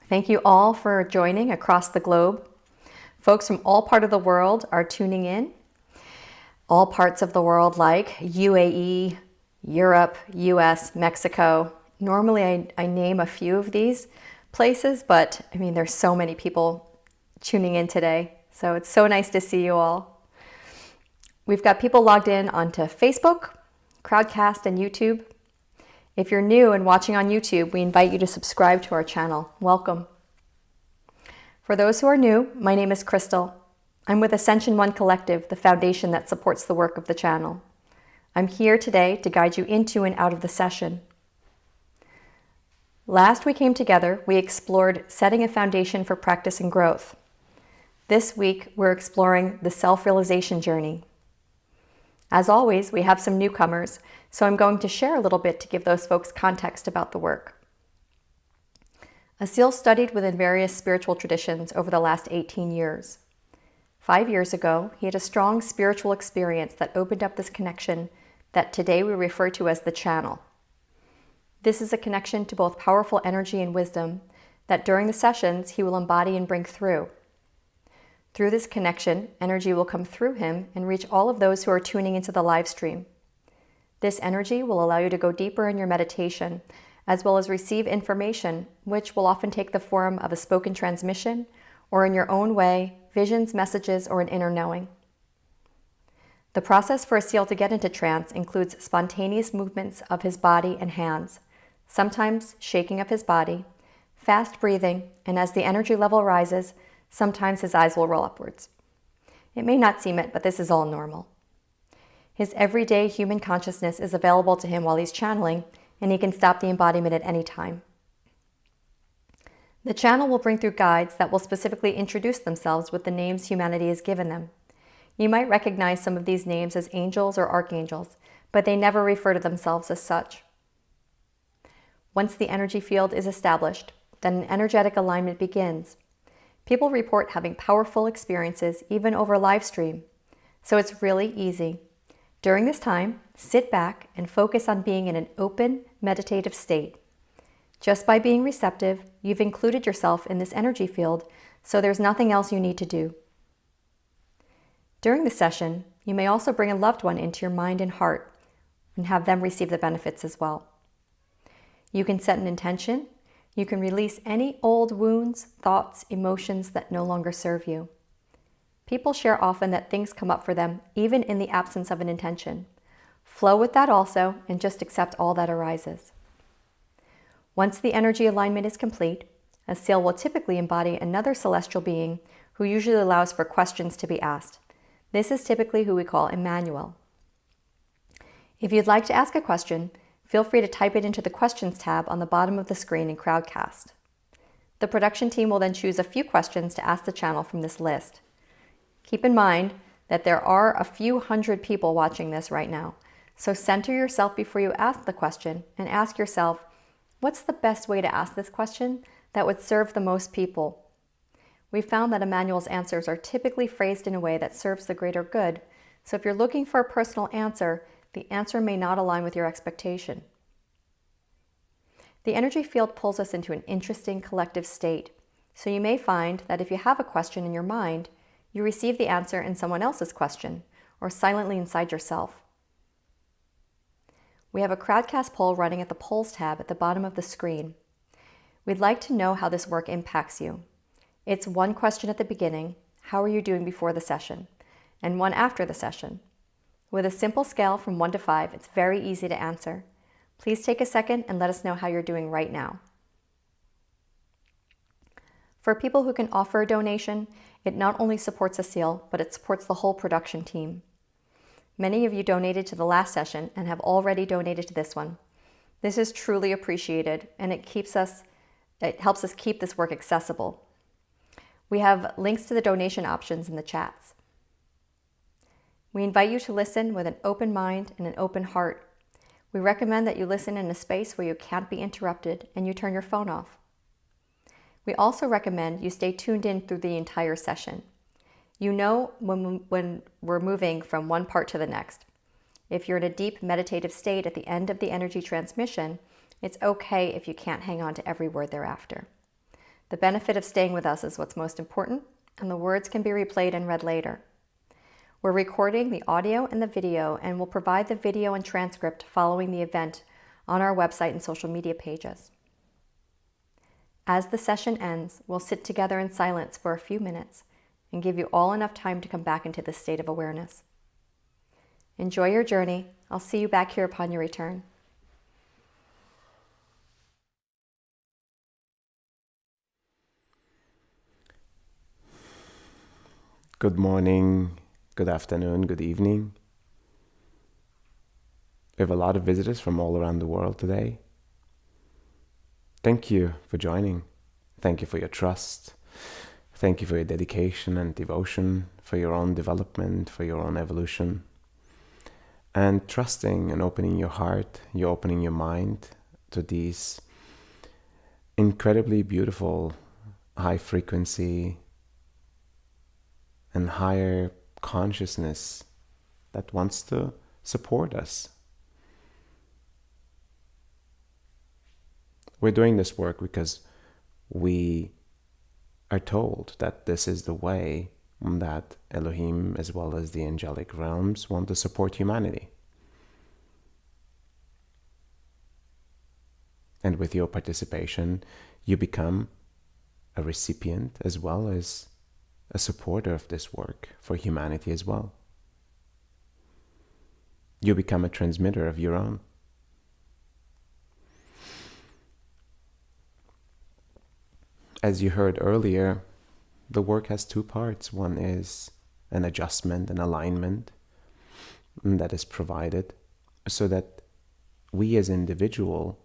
Thank you all for joining across the globe. Folks from all parts of the world are tuning in. All parts of the world like UAE, Europe, US, Mexico. Normally I name a few of these places, but I mean, there's so many people tuning in today. So it's so nice to see you all. We've got people logged in onto Facebook, Crowdcast, and YouTube. If you're new and watching on YouTube, we invite you to subscribe to our channel. Welcome. For those who are new, my name is Crystal. I'm with Ascension One Collective, the foundation that supports the work of the channel. I'm here today to guide you into and out of the session. Last we came together, we explored setting a foundation for practice and growth. This week, we're exploring the self-realization journey. As always, we have some newcomers, so I'm going to share a little bit to give those folks context about the work. Asil studied within various spiritual traditions over the last 18 years. 5 years ago, he had a strong spiritual experience that opened up this connection that today we refer to as the channel. This is a connection to both powerful energy and wisdom that during the sessions he will embody and bring through. Through this connection, energy will come through him and reach all of those who are tuning into the live stream. This energy will allow you to go deeper in your meditation, as well as receive information, which will often take the form of a spoken transmission, or in your own way, visions, messages, or an inner knowing. The process for Asil to get into trance includes spontaneous movements of his body and hands, sometimes shaking of his body, fast breathing, and as the energy level rises, sometimes his eyes will roll upwards. It may not seem it, but this is all normal. His everyday human consciousness is available to him while he's channeling, and he can stop the embodiment at any time. The channel will bring through guides that will specifically introduce themselves with the names humanity has given them. You might recognize some of these names as angels or archangels, but they never refer to themselves as such. Once the energy field is established, then an energetic alignment begins. People report having powerful experiences even over live stream, so it's really easy. During this time, sit back and focus on being in an open, meditative state. Just by being receptive, you've included yourself in this energy field, so there's nothing else you need to do. During the session, you may also bring a loved one into your mind and heart and have them receive the benefits as well. You can set an intention. You can release any old wounds, thoughts, emotions that no longer serve you. People share often that things come up for them even in the absence of an intention. Flow with that also and just accept all that arises. Once the energy alignment is complete, Asil will typically embody another celestial being who usually allows for questions to be asked. This is typically who we call Emmanuel. If you'd like to ask a question, feel free to type it into the Questions tab on the bottom of the screen in Crowdcast. The production team will then choose a few questions to ask the channel from this list. Keep in mind that there are a few hundred people watching this right now, so center yourself before you ask the question and ask yourself, what's the best way to ask this question that would serve the most people? We found that Emmanuel's answers are typically phrased in a way that serves the greater good, so if you're looking for a personal answer, the answer may not align with your expectation. The energy field pulls us into an interesting collective state, so you may find that if you have a question in your mind, you receive the answer in someone else's question, or silently inside yourself. We have a Crowdcast poll running at the Polls tab at the bottom of the screen. We'd like to know how this work impacts you. It's one question at the beginning, how are you doing before the session, and one after the session. With a simple scale from 1 to 5, it's very easy to answer. Please take a second and let us know how you're doing right now. For people who can offer a donation, it not only supports Asil, but it supports the whole production team. Many of you donated to the last session and have already donated to this one. This is truly appreciated, and it helps us keep this work accessible. We have links to the donation options in the chats. We invite you to listen with an open mind and an open heart. We recommend that you listen in a space where you can't be interrupted and you turn your phone off. We also recommend you stay tuned in through the entire session. You know when we're moving from one part to the next. If you're in a deep meditative state at the end of the energy transmission, it's okay if you can't hang on to every word thereafter. The benefit of staying with us is what's most important, and the words can be replayed and read later. We're recording the audio and the video, and we'll provide the video and transcript following the event on our website and social media pages. As the session ends, we'll sit together in silence for a few minutes and give you all enough time to come back into this state of awareness. Enjoy your journey. I'll see you back here upon your return. Good morning, good afternoon, good evening. We have a lot of visitors from all around the world today. Thank you for joining. Thank you for your trust. Thank you for your dedication and devotion, for your own development, for your own evolution. And trusting and opening your heart, you're opening your mind to these incredibly beautiful, high frequency and higher consciousness that wants to support us. We're doing this work because we are told that this is the way that Elohim, as well as the angelic realms, want to support humanity. And with your participation, you become a recipient as well as a supporter of this work for humanity as well. You become a transmitter of your own. As you heard earlier, the work has two parts. One is an adjustment, an alignment that is provided so that we as individual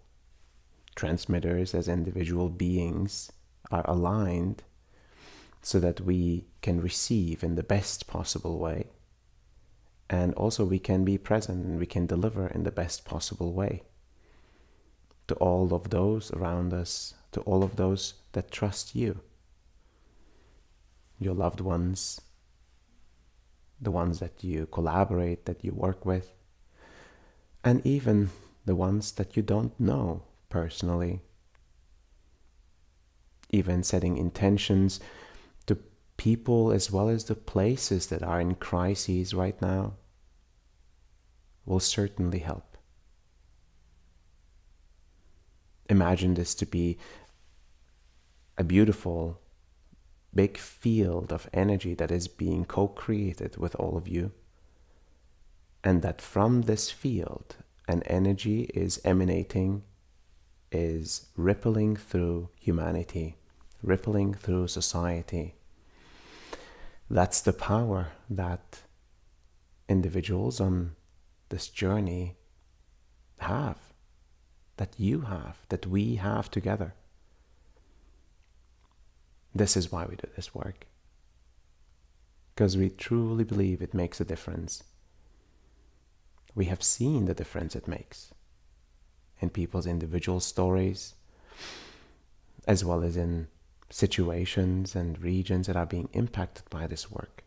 transmitters, as individual beings, are aligned so that we can receive in the best possible way. And also we can be present and we can deliver in the best possible way to all of those around us, to all of those that trust you, your loved ones, the ones that you collaborate, that you work with, and even the ones that you don't know personally. Even setting intentions to people as well as the places that are in crises right now will certainly help. Imagine this to be a beautiful, big field of energy that is being co-created with all of you. And that from this field, an energy is emanating, is rippling through humanity, rippling through society. That's the power that individuals on this journey have, that you have, that we have together. This is why we do this work, because we truly believe it makes a difference. We have seen the difference it makes in people's individual stories, as well as in situations and regions that are being impacted by this work.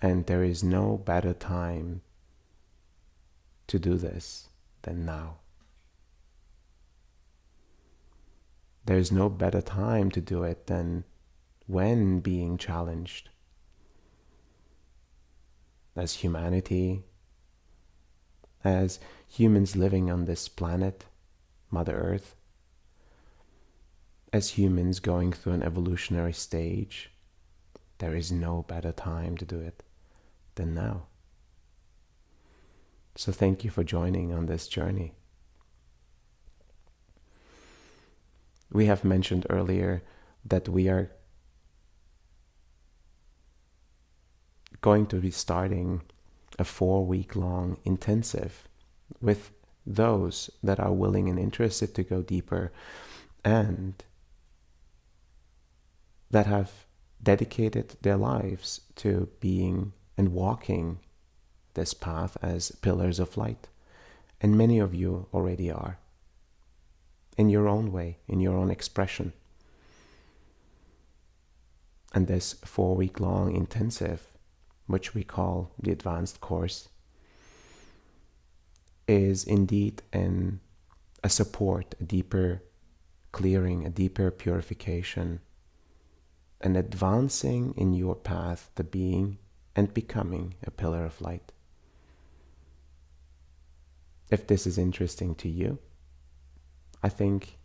And there is no better time to do this than now. There is no better time to do it than when being challenged. As humanity, as humans living on this planet, Mother Earth, as humans going through an evolutionary stage, there is no better time to do it than now. So thank you for joining on this journey. We have mentioned earlier that we are going to be starting a 4-week-long intensive with those that are willing and interested to go deeper and that have dedicated their lives to being and walking this path as pillars of light. And many of you already are, in your own way, in your own expression. And this 4-week-long intensive, which we call the advanced course, is indeed a a support, a deeper clearing, a deeper purification, and advancing in your path to being and becoming a pillar of light. If this is interesting to you, I think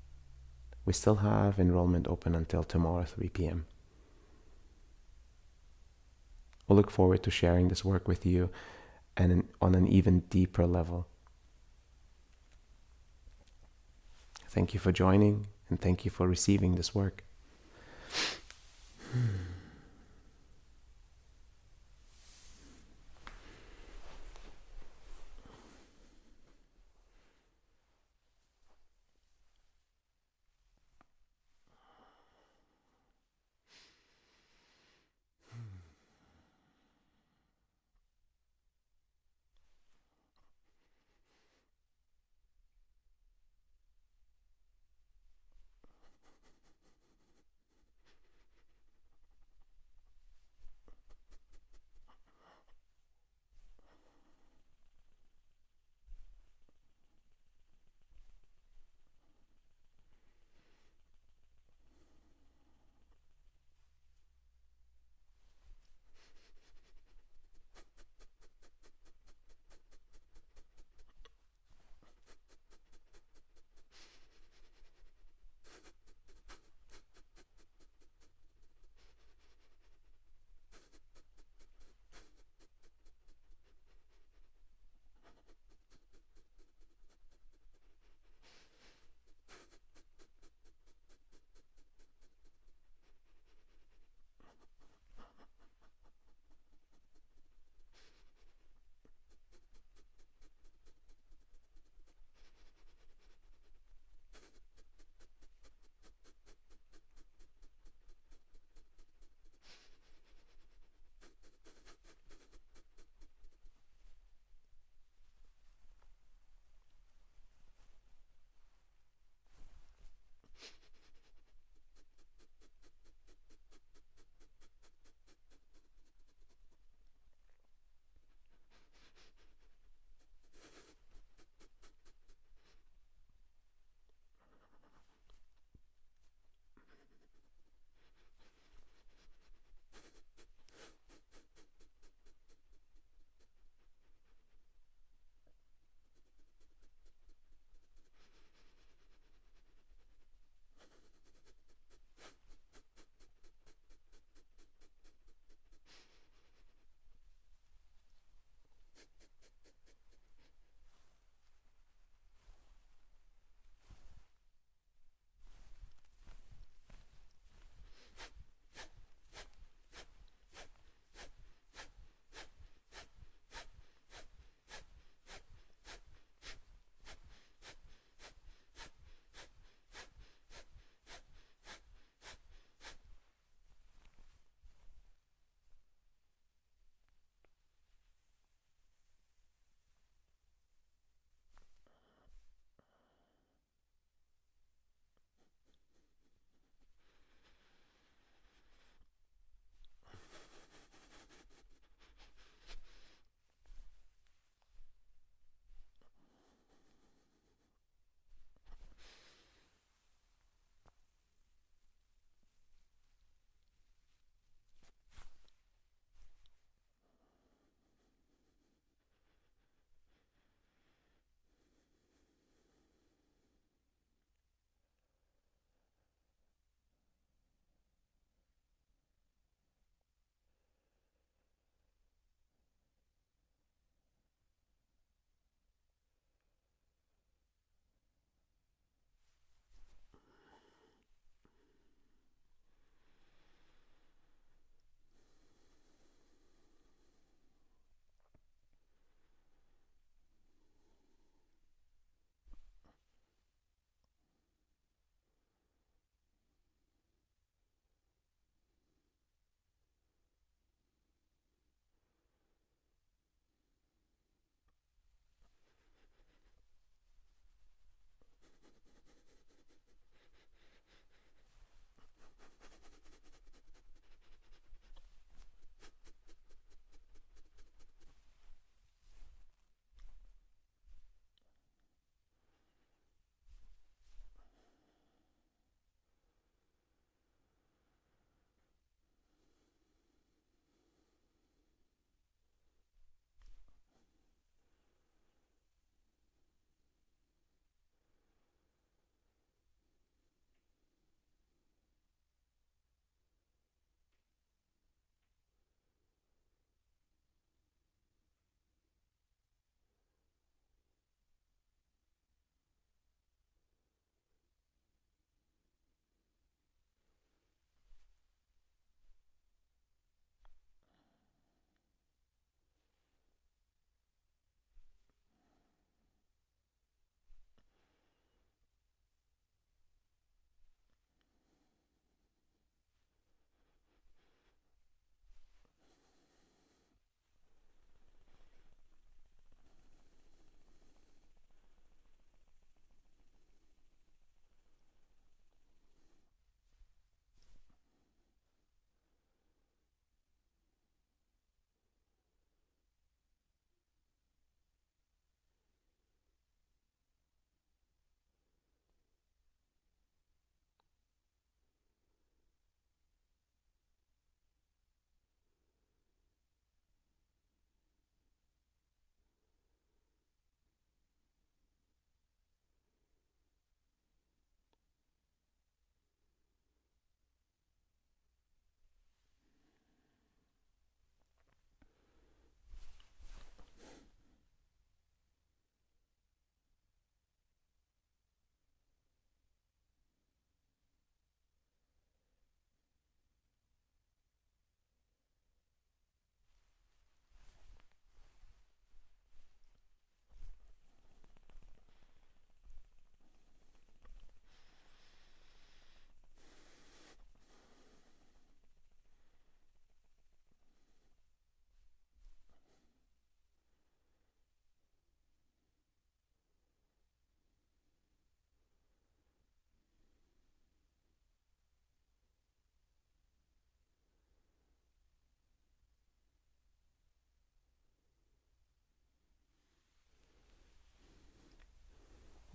we still have enrollment open until tomorrow, 3 p.m. We'll look forward to sharing this work with you and on an even deeper level. Thank you for joining, and thank you for receiving this work.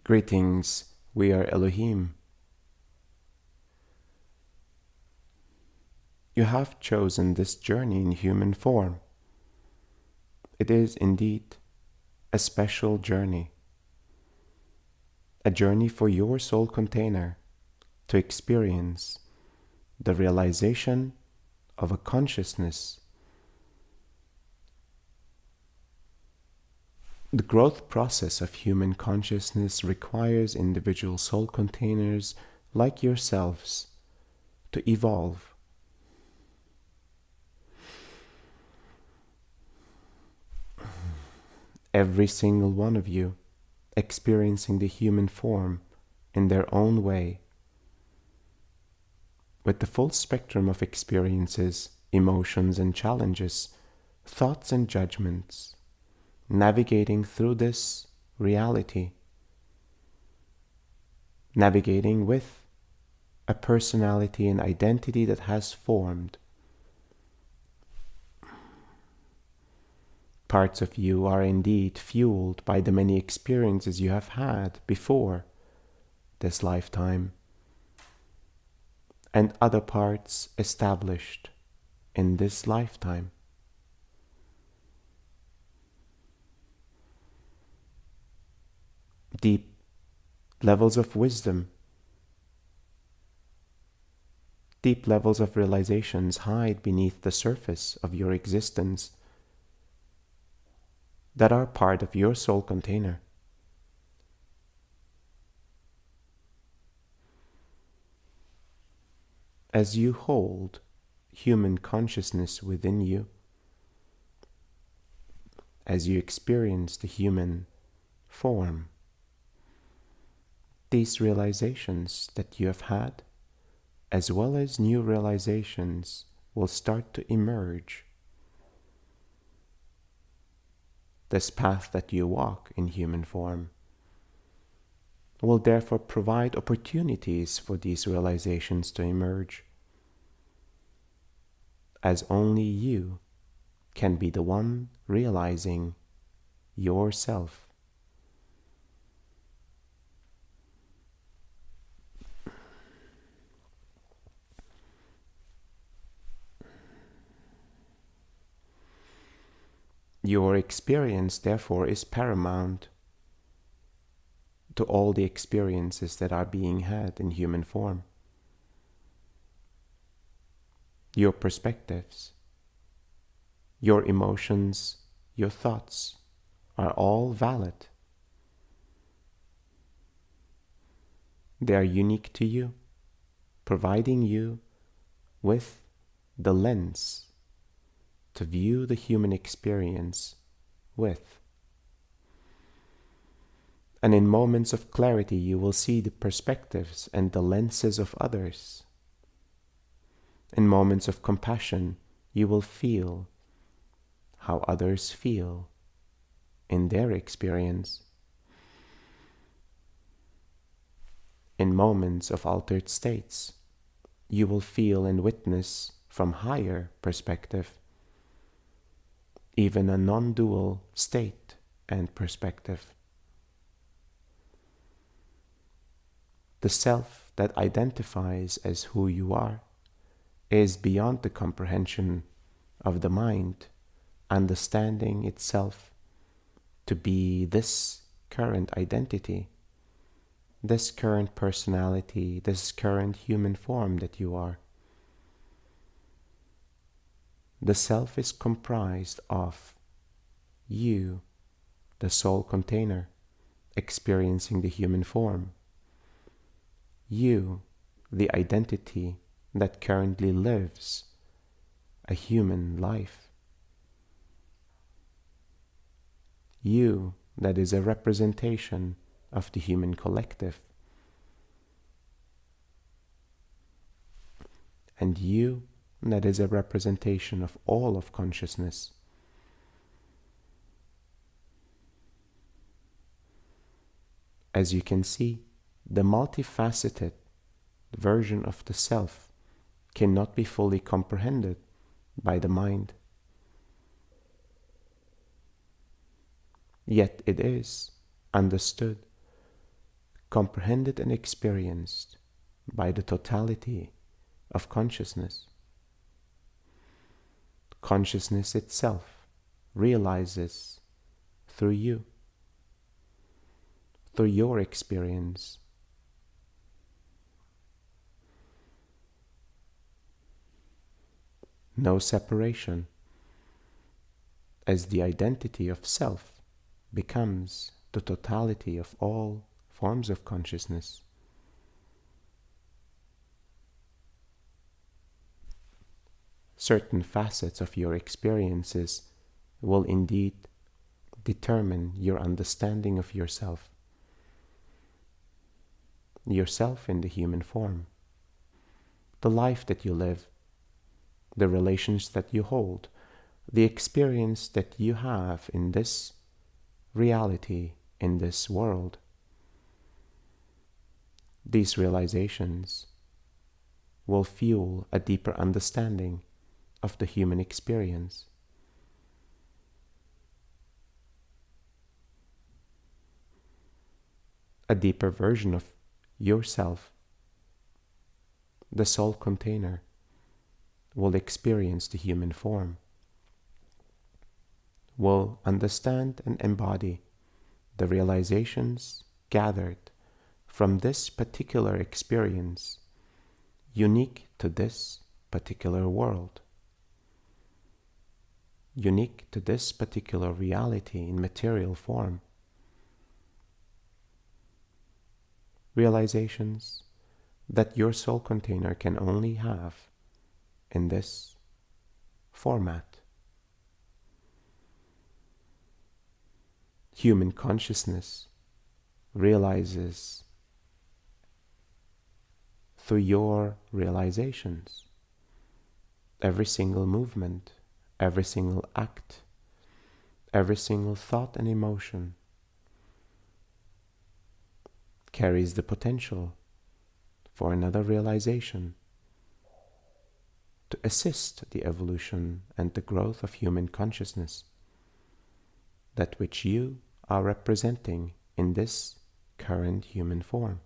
Greetings, we are Elohim. You have chosen this journey in human form. It is indeed a special journey, a journey for your soul container to experience the realization of a consciousness. The growth process of human consciousness requires individual soul containers like yourselves to evolve. Every single one of you experiencing the human form in their own way, with the full spectrum of experiences, emotions and challenges, thoughts and judgments, navigating through this reality, navigating with a personality and identity that has formed. Parts of you are indeed fueled by the many experiences you have had before this lifetime, and other parts established in this lifetime. Deep levels of wisdom, deep levels of realizations hide beneath the surface of your existence that are part of your soul container. As you hold human consciousness within you, as you experience the human form, these realizations that you have had, as well as new realizations, will start to emerge. This path that you walk in human form will therefore provide opportunities for these realizations to emerge, as only you can be the one realizing yourself. Your experience, therefore, is paramount to all the experiences that are being had in human form. Your perspectives, your emotions, your thoughts are all valid. They are unique to you, providing you with the lens to view the human experience with. And in moments of clarity, you will see the perspectives and the lenses of others. In moments of compassion, you will feel how others feel in their experience. In moments of altered states, you will feel and witness from higher perspective, even a non-dual state and perspective. The self that identifies as who you are is beyond the comprehension of the mind, understanding itself to be this current identity, this current personality, this current human form that you are. The self is comprised of you, the soul container, experiencing the human form. You, the identity that currently lives a human life. You, that is a representation of the human collective. And you, that is a representation of all of consciousness. As you can see, the multifaceted version of the self cannot be fully comprehended by the mind. Yet it is understood comprehended and experienced by the totality of consciousness. Consciousness itself realizes through you, through your experience. No separation, as the identity of self becomes the totality of all forms of consciousness. Certain facets of your experiences will indeed determine your understanding of yourself. Yourself in the human form, the life that you live, the relations that you hold, the experience that you have in this reality, in this world. These realizations will fuel a deeper understanding of the human experience. A deeper version of yourself, the soul container, will experience the human form, will understand and embody the realizations gathered from this particular experience, unique to this particular world, unique to this particular reality in material form. Realizations that your soul container can only have in this format. Human consciousness realizes through your realizations. Every single movement, every single act, every single thought and emotion carries the potential for another realization to assist the evolution and the growth of human consciousness, that which you are representing in this current human form.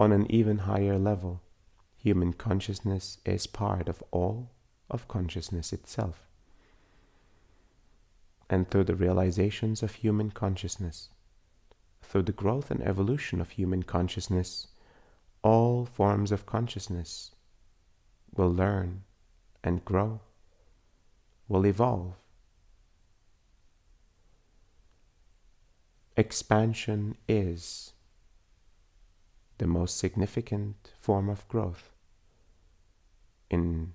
On an even higher level, human consciousness is part of all of consciousness itself. And through the realizations of human consciousness, through the growth and evolution of human consciousness, all forms of consciousness will learn and grow, will evolve. Expansion is the most significant form of growth in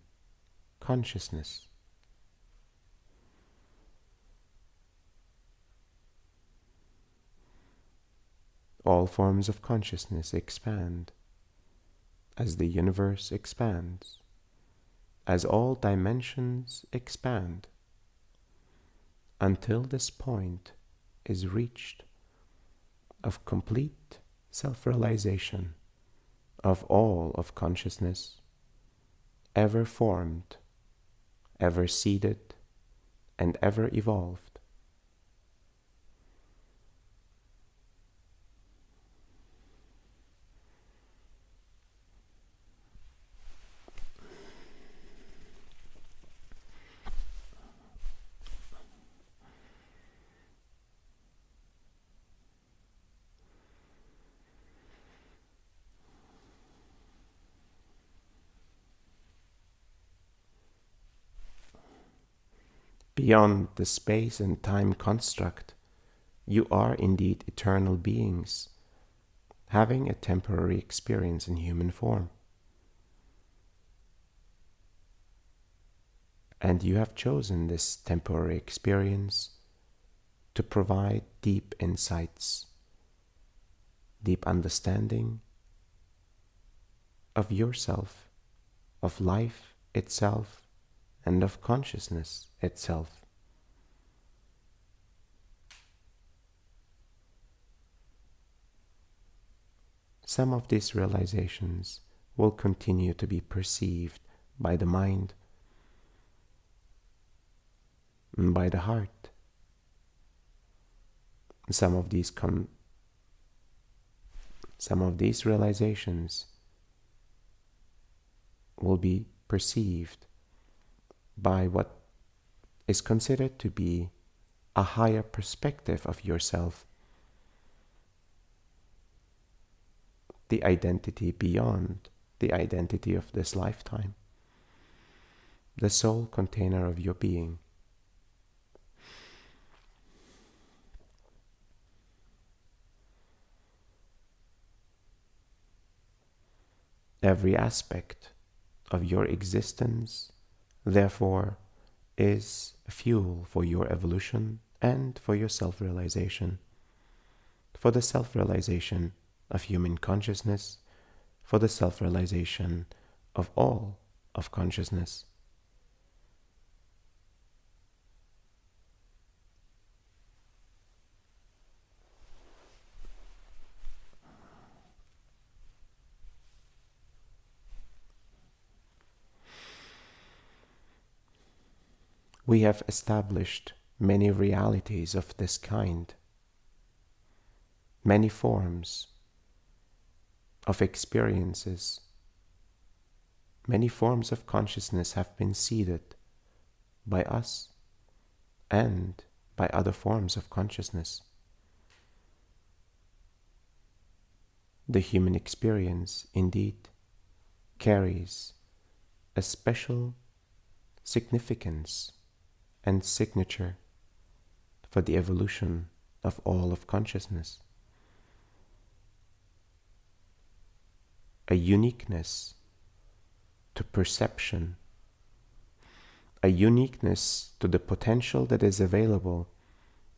consciousness. All forms of consciousness expand as the universe expands, as all dimensions expand, until this point is reached of complete self-realization of all of consciousness, ever formed, ever seeded, and ever evolved. Beyond the space and time construct, you are indeed eternal beings, having a temporary experience in human form. And you have chosen this temporary experience to provide deep insights, deep understanding of yourself, of life itself, and of consciousness itself. Some of these realizations will continue to be perceived by the mind, and by the heart. Some of these realizations will be perceived by what is considered to be a higher perspective of yourself, the identity beyond the identity of this lifetime, the sole container of your being. Every aspect of your existence, therefore, is fuel for your evolution and for your self-realization, for the self-realization of human consciousness, for the self-realization of all of consciousness. We have established many realities of this kind, many forms of experiences, many forms of consciousness have been seeded by us and by other forms of consciousness. The human experience, indeed, carries a special significance and signature for the evolution of all of consciousness. A uniqueness to perception, a uniqueness to the potential that is available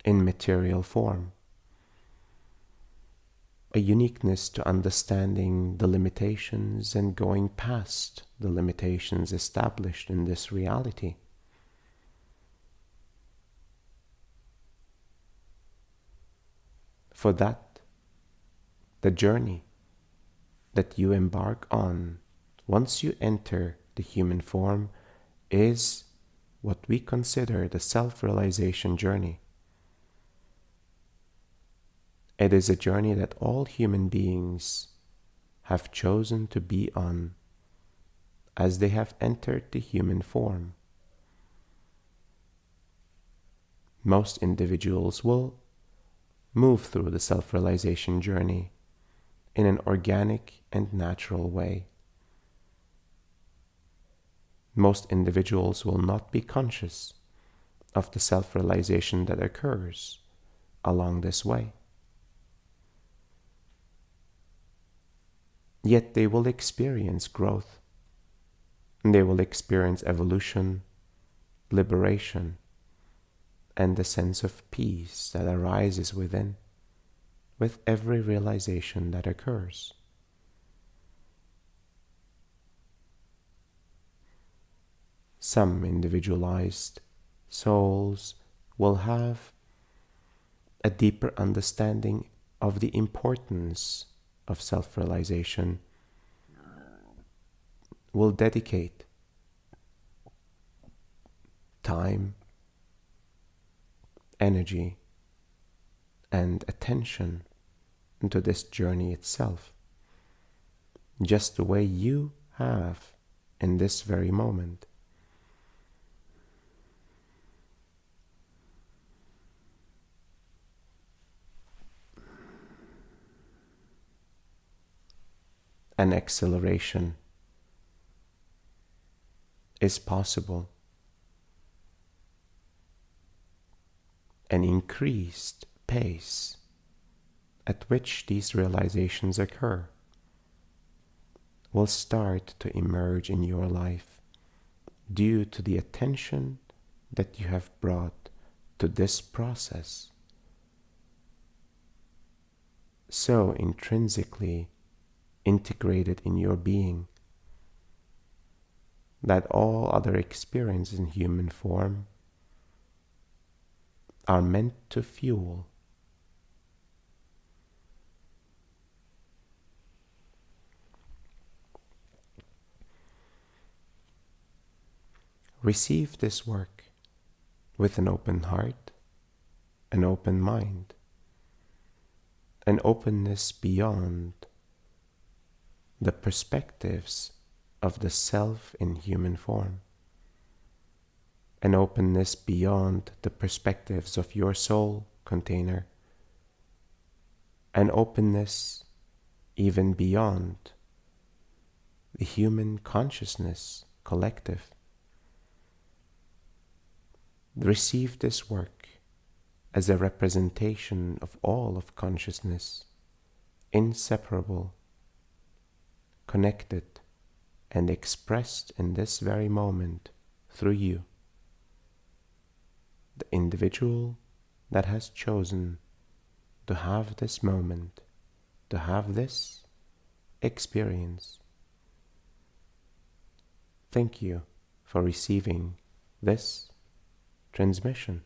in material form, a uniqueness to understanding the limitations and going past the limitations established in this reality. For that, the journey that you embark on once you enter the human form is what we consider the self-realization journey. It is a journey that all human beings have chosen to be on as they have entered the human form. Most individuals will move through the self-realization journey in an organic and natural way. Most individuals will not be conscious of the self-realization that occurs along this way. Yet they will experience growth, and they will experience evolution, liberation, and the sense of peace that arises within with every realization that occurs. Some individualized souls will have a deeper understanding of the importance of self-realization, will dedicate time, energy, and attention into this journey itself, just the way you have in this very moment. An acceleration is possible. An increased pace at which these realizations occur will start to emerge in your life due to the attention that you have brought to this process, so intrinsically integrated in your being that all other experiences in human form are meant to fuel. Receive this work with an open heart, an open mind, an openness beyond the perspectives of the self in human form, an openness beyond the perspectives of your soul container, an openness even beyond the human consciousness collective. Receive this work as a representation of all of consciousness, inseparable, connected, and expressed in this very moment through you, the individual that has chosen to have this moment, to have this experience. Thank you for receiving this transmission.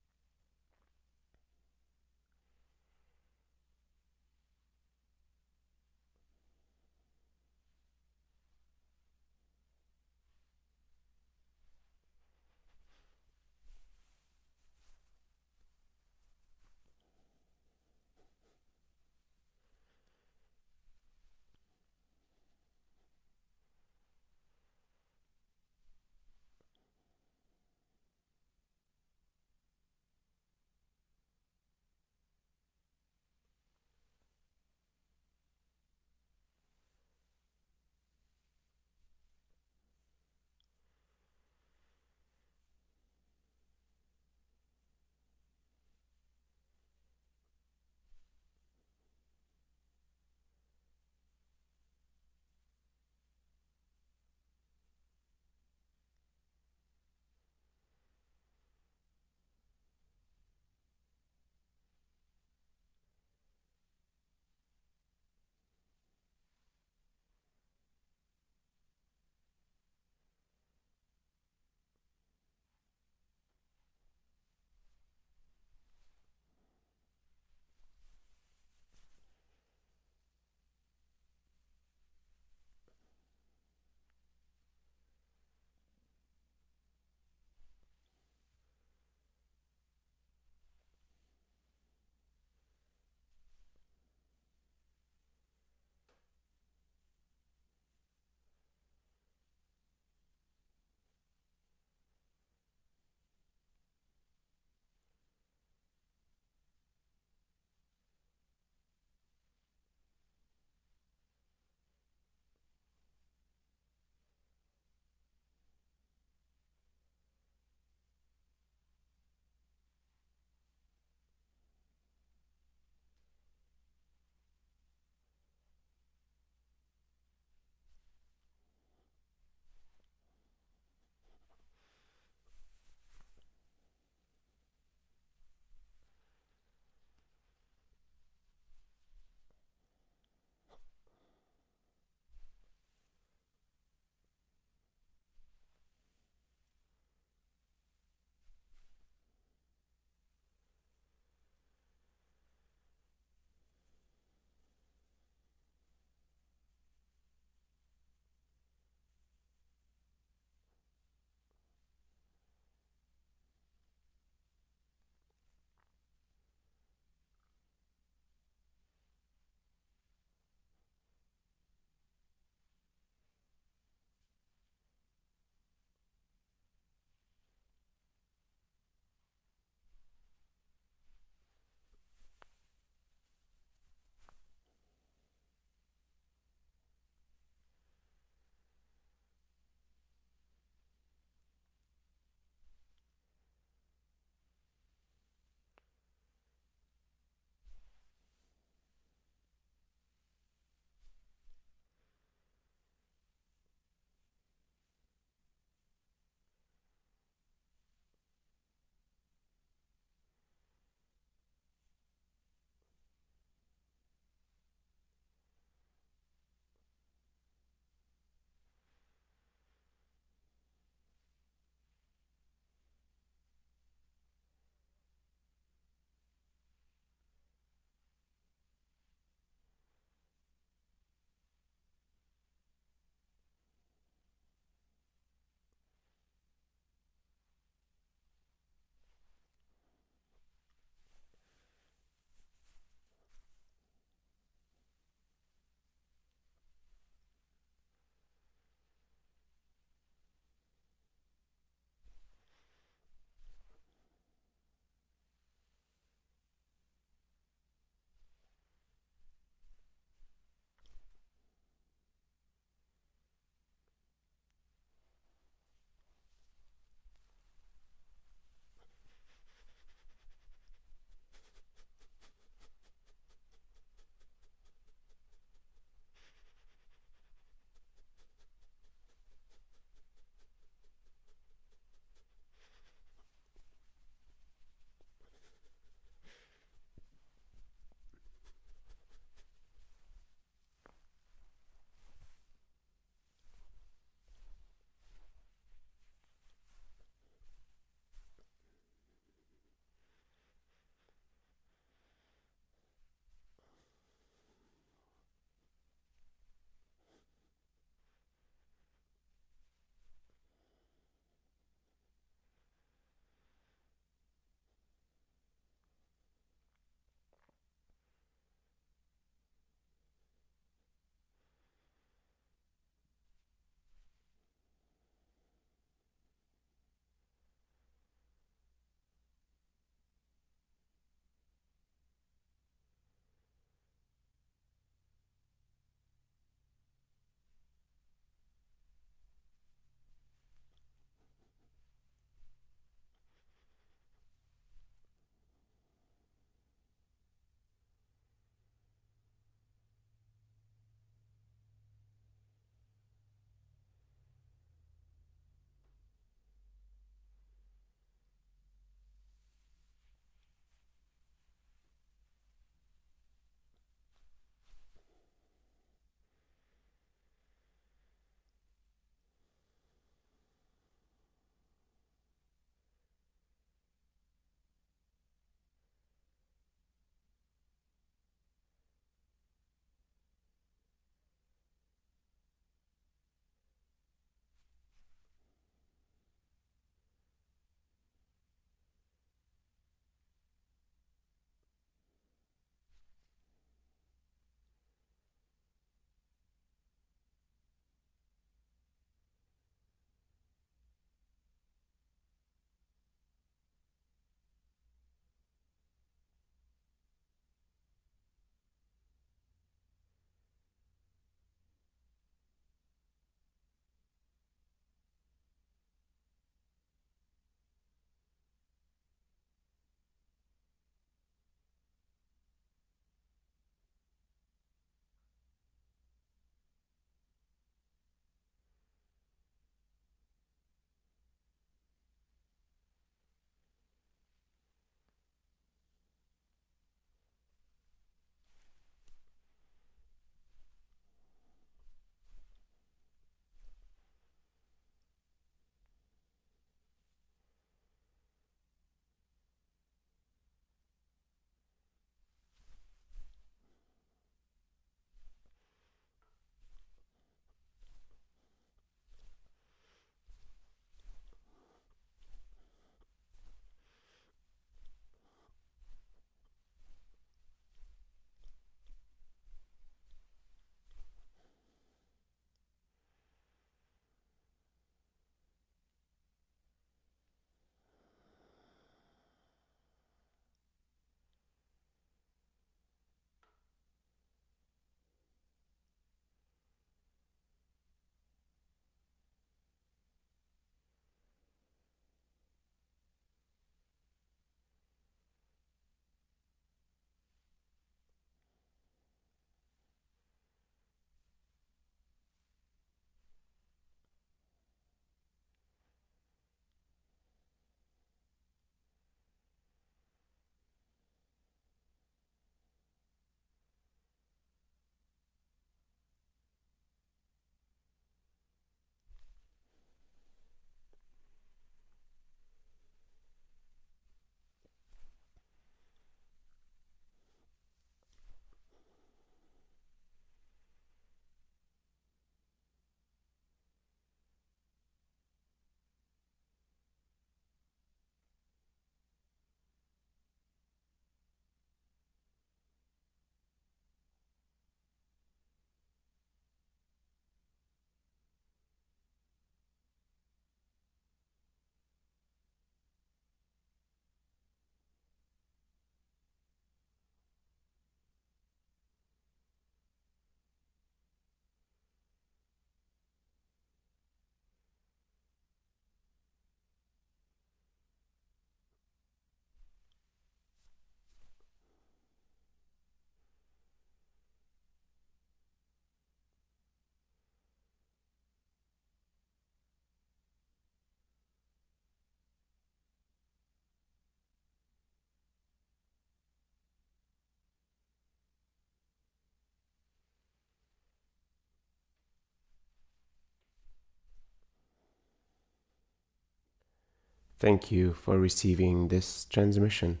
Thank you for receiving this transmission.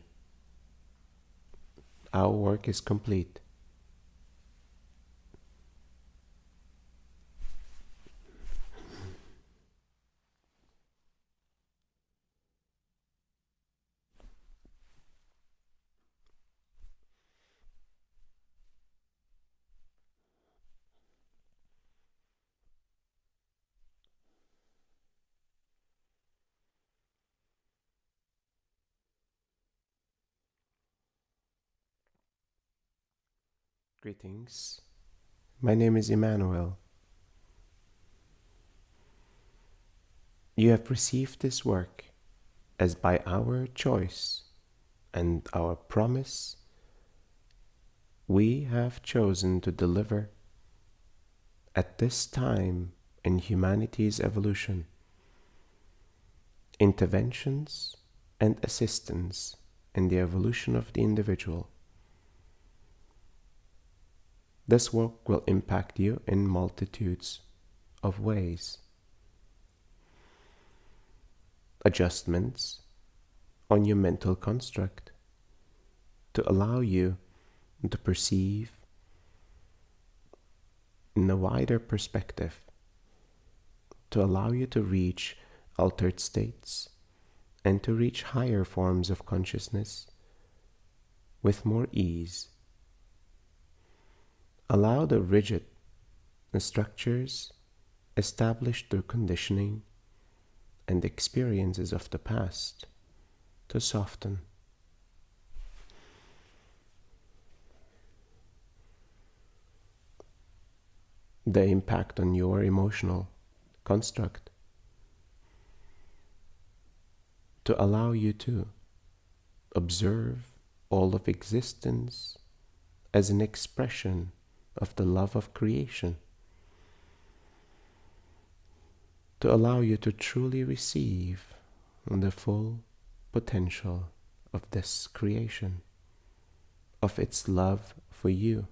Our work is complete. Greetings. My name is Emmanuel. You have received this work as by our choice and our promise. We have chosen to deliver at this time in humanity's evolution interventions and assistance in the evolution of the individual. This work will impact you in multitudes of ways. Adjustments on your mental construct to allow you to perceive in a wider perspective, to allow you to reach altered states and to reach higher forms of consciousness with more ease. Allow the rigid structures established through conditioning and experiences of the past to soften. The impact on your emotional construct to allow you to observe all of existence as an expression of the love of creation, to allow you to truly receive the full potential of this creation, of its love for you.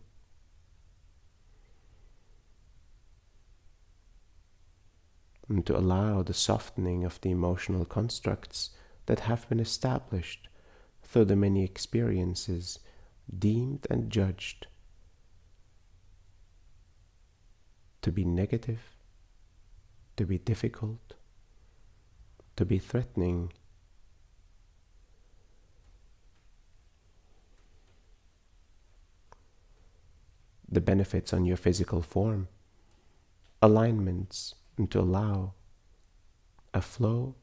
And to allow the softening of the emotional constructs that have been established through the many experiences deemed and judged to be negative, to be difficult, to be threatening. The benefits on your physical form, alignments, and to allow a flow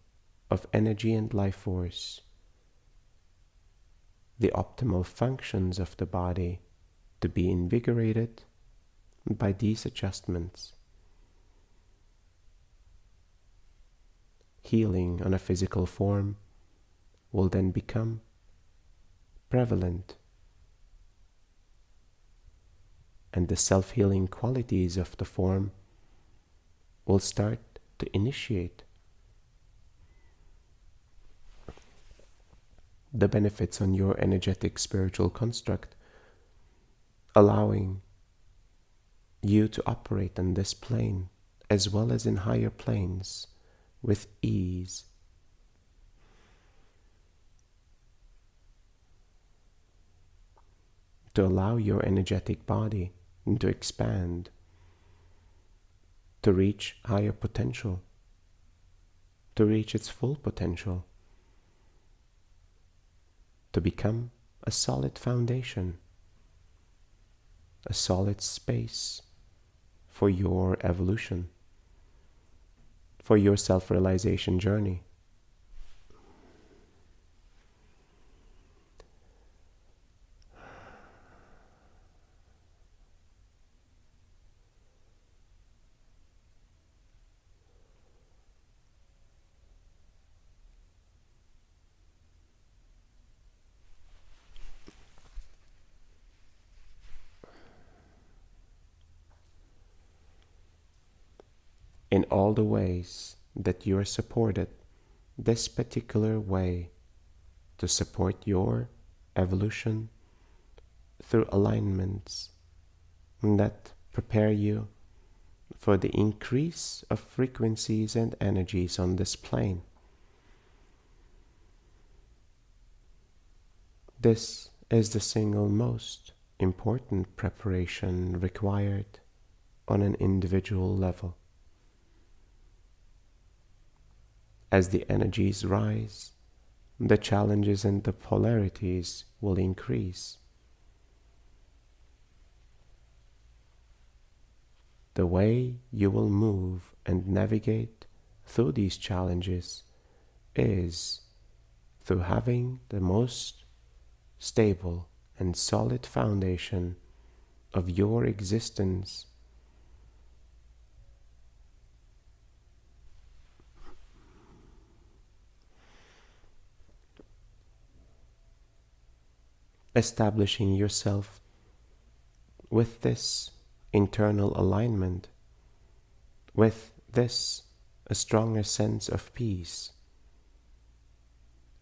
of energy and life force, the optimal functions of the body to be invigorated by these adjustments. Healing on a physical form will then become prevalent, and the self-healing qualities of the form will start to initiate. The benefits on your energetic spiritual construct, allowing you to operate on this plane as well as in higher planes with ease. To allow your energetic body to expand, to reach higher potential, to reach its full potential, to become a solid foundation, a solid space for your evolution, for your self-realization journey. In all the ways that you are supported, this particular way to support your evolution through alignments that prepare you for the increase of frequencies and energies on this plane. This is the single most important preparation required on an individual level. As the energies rise, the challenges and the polarities will increase. The way you will move and navigate through these challenges is through having the most stable and solid foundation of your existence establishing yourself with this internal alignment, with this a stronger sense of peace,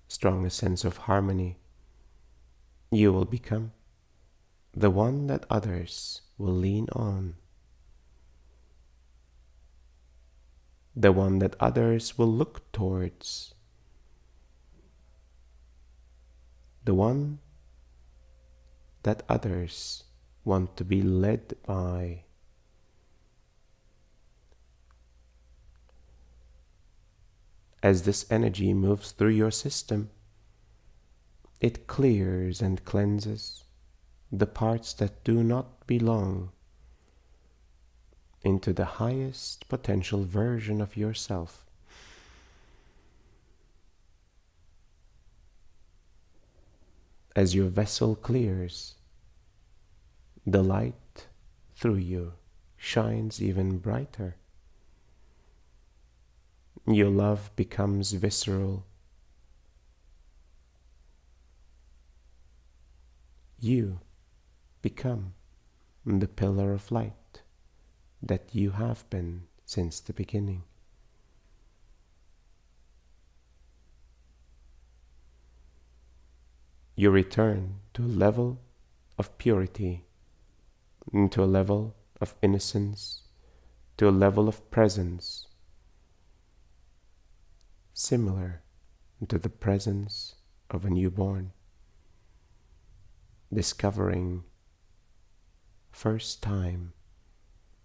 stronger sense of harmony, you will become the one that others will lean on, the one that others will look towards, the one that others want to be led by. As this energy moves through your system, it clears and cleanses the parts that do not belong into the highest potential version of yourself. As your vessel clears, the light through you shines even brighter. Your love becomes visceral. You become the pillar of light that you have been since the beginning. You return to a level of purity, to a level of innocence, to a level of presence, similar to the presence of a newborn, discovering first time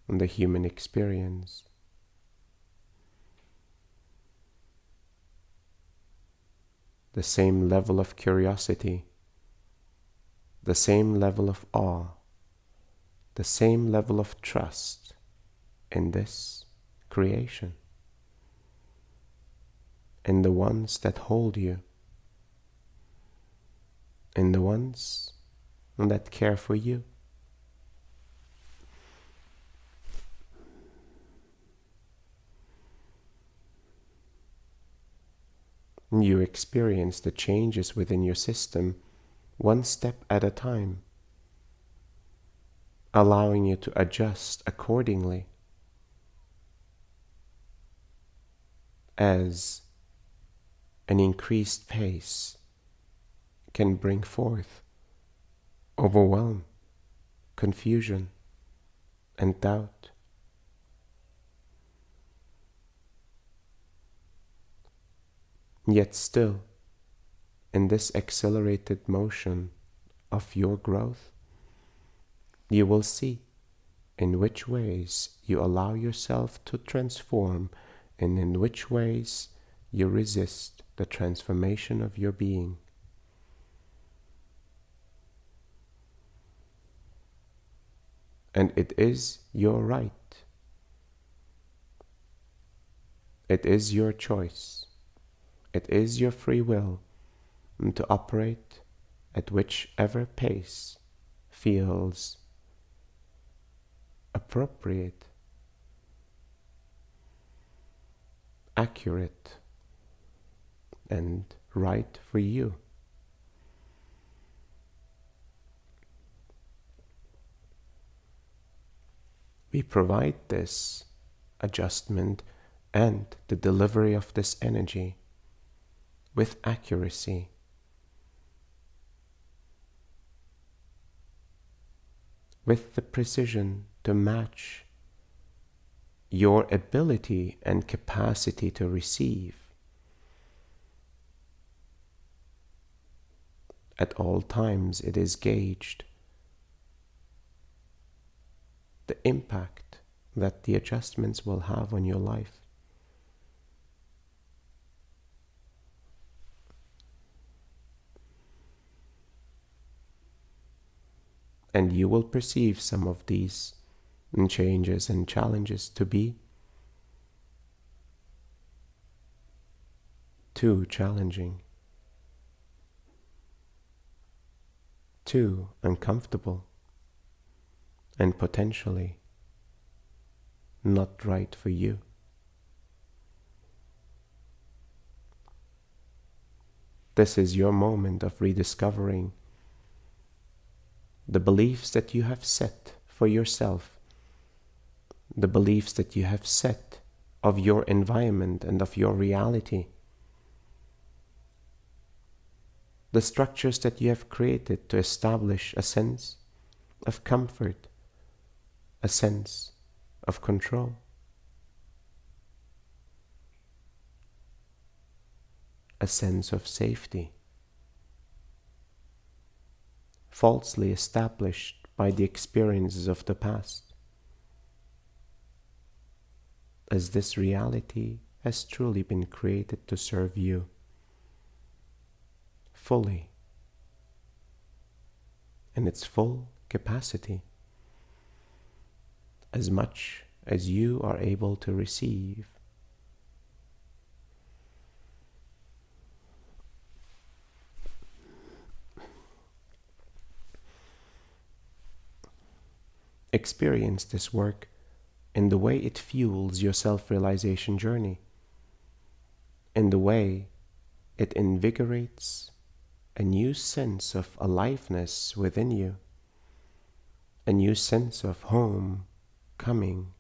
the human experience. The same level of curiosity, the same level of awe, the same level of trust in this creation, in the ones that hold you, in the ones that care for you. You experience the changes within your system one step at a time, allowing you to adjust accordingly as an increased pace can bring forth overwhelm, confusion, and doubt. Yet still, in this accelerated motion of your growth, you will see in which ways you allow yourself to transform and in which ways you resist the transformation of your being. And it is your right. It is your choice. It is your free will to operate at whichever pace feels appropriate, accurate, and right for you. We provide this adjustment and the delivery of this energy with accuracy, with the precision to match your ability and capacity to receive, At all times it is gauged the impact that the adjustments will have on your life. And you will perceive some of these changes and challenges to be too challenging, too uncomfortable, and potentially not right for you. This is your moment of rediscovering the beliefs that you have set for yourself, the beliefs that you have set of your environment and of your reality, the structures that you have created to establish a sense of comfort, a sense of control. A sense of safety, falsely established by the experiences of the past, as this reality has truly been created to serve you fully, in its full capacity, as much as you are able to receive. Experience this work in the way it fuels your self-realization journey, in the way it invigorates a new sense of aliveness within you, a new sense of home coming,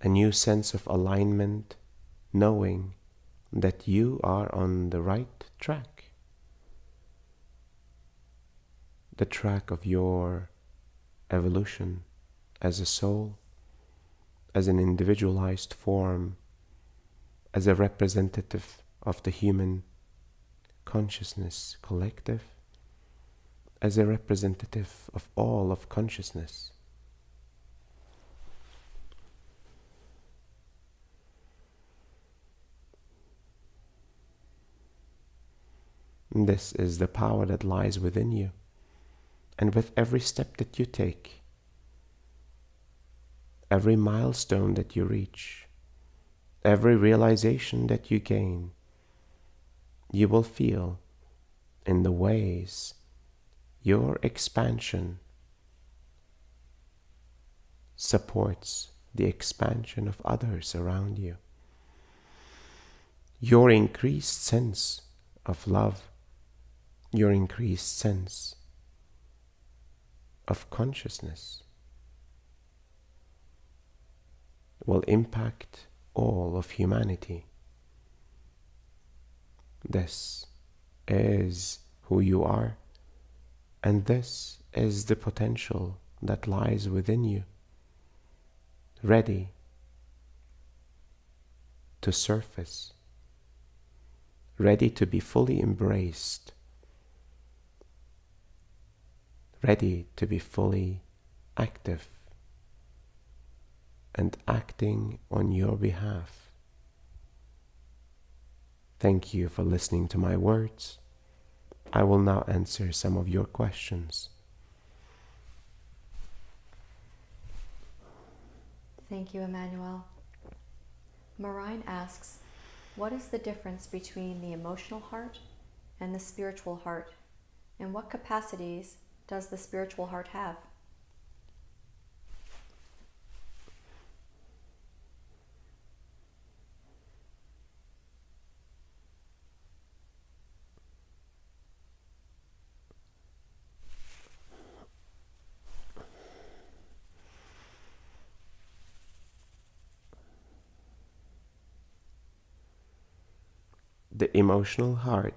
a new sense of alignment, knowing that you are on the right track, the track of your evolution as a soul, as an individualized form, as a representative of the human consciousness collective, as a representative of all of consciousness. This is the power that lies within you. And with every step that you take, every milestone that you reach, every realization that you gain, you will feel in the ways your expansion supports the expansion of others around you. Your increased sense of love, your increased sense of consciousness will impact all of humanity. This is who you are, and this is the potential that lies within you, ready to surface, ready to be fully embraced, ready to be fully active and acting on your behalf. Thank you for listening to my words. I will now answer some of your questions. Thank you, Emmanuel. Marine asks, what is the difference between the emotional heart and the spiritual heart, and what capacities does the spiritual heart have? The emotional heart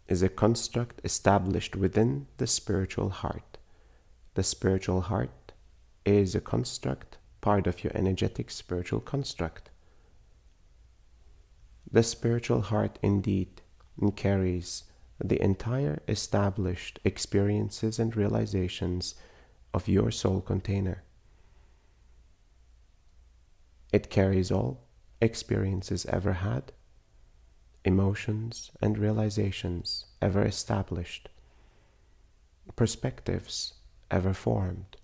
is a construct established within the spiritual heart. The spiritual heart is a construct, part of your energetic spiritual construct. The spiritual heart indeed and carries the entire established experiences and realizations of your soul container. It carries all experiences ever had, emotions and realizations ever established, perspectives ever formed.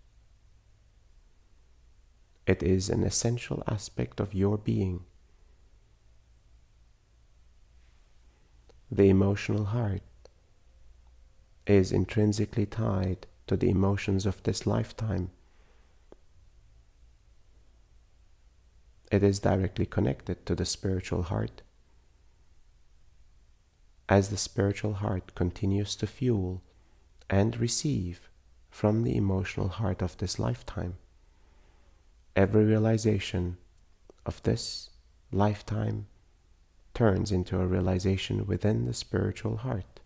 It is an essential aspect of your being. The emotional heart is intrinsically tied to the emotions of this lifetime. It is directly connected to the spiritual heart. As the spiritual heart continues to fuel and receive from the emotional heart of this lifetime, every realization of this lifetime turns into a realization within the spiritual heart.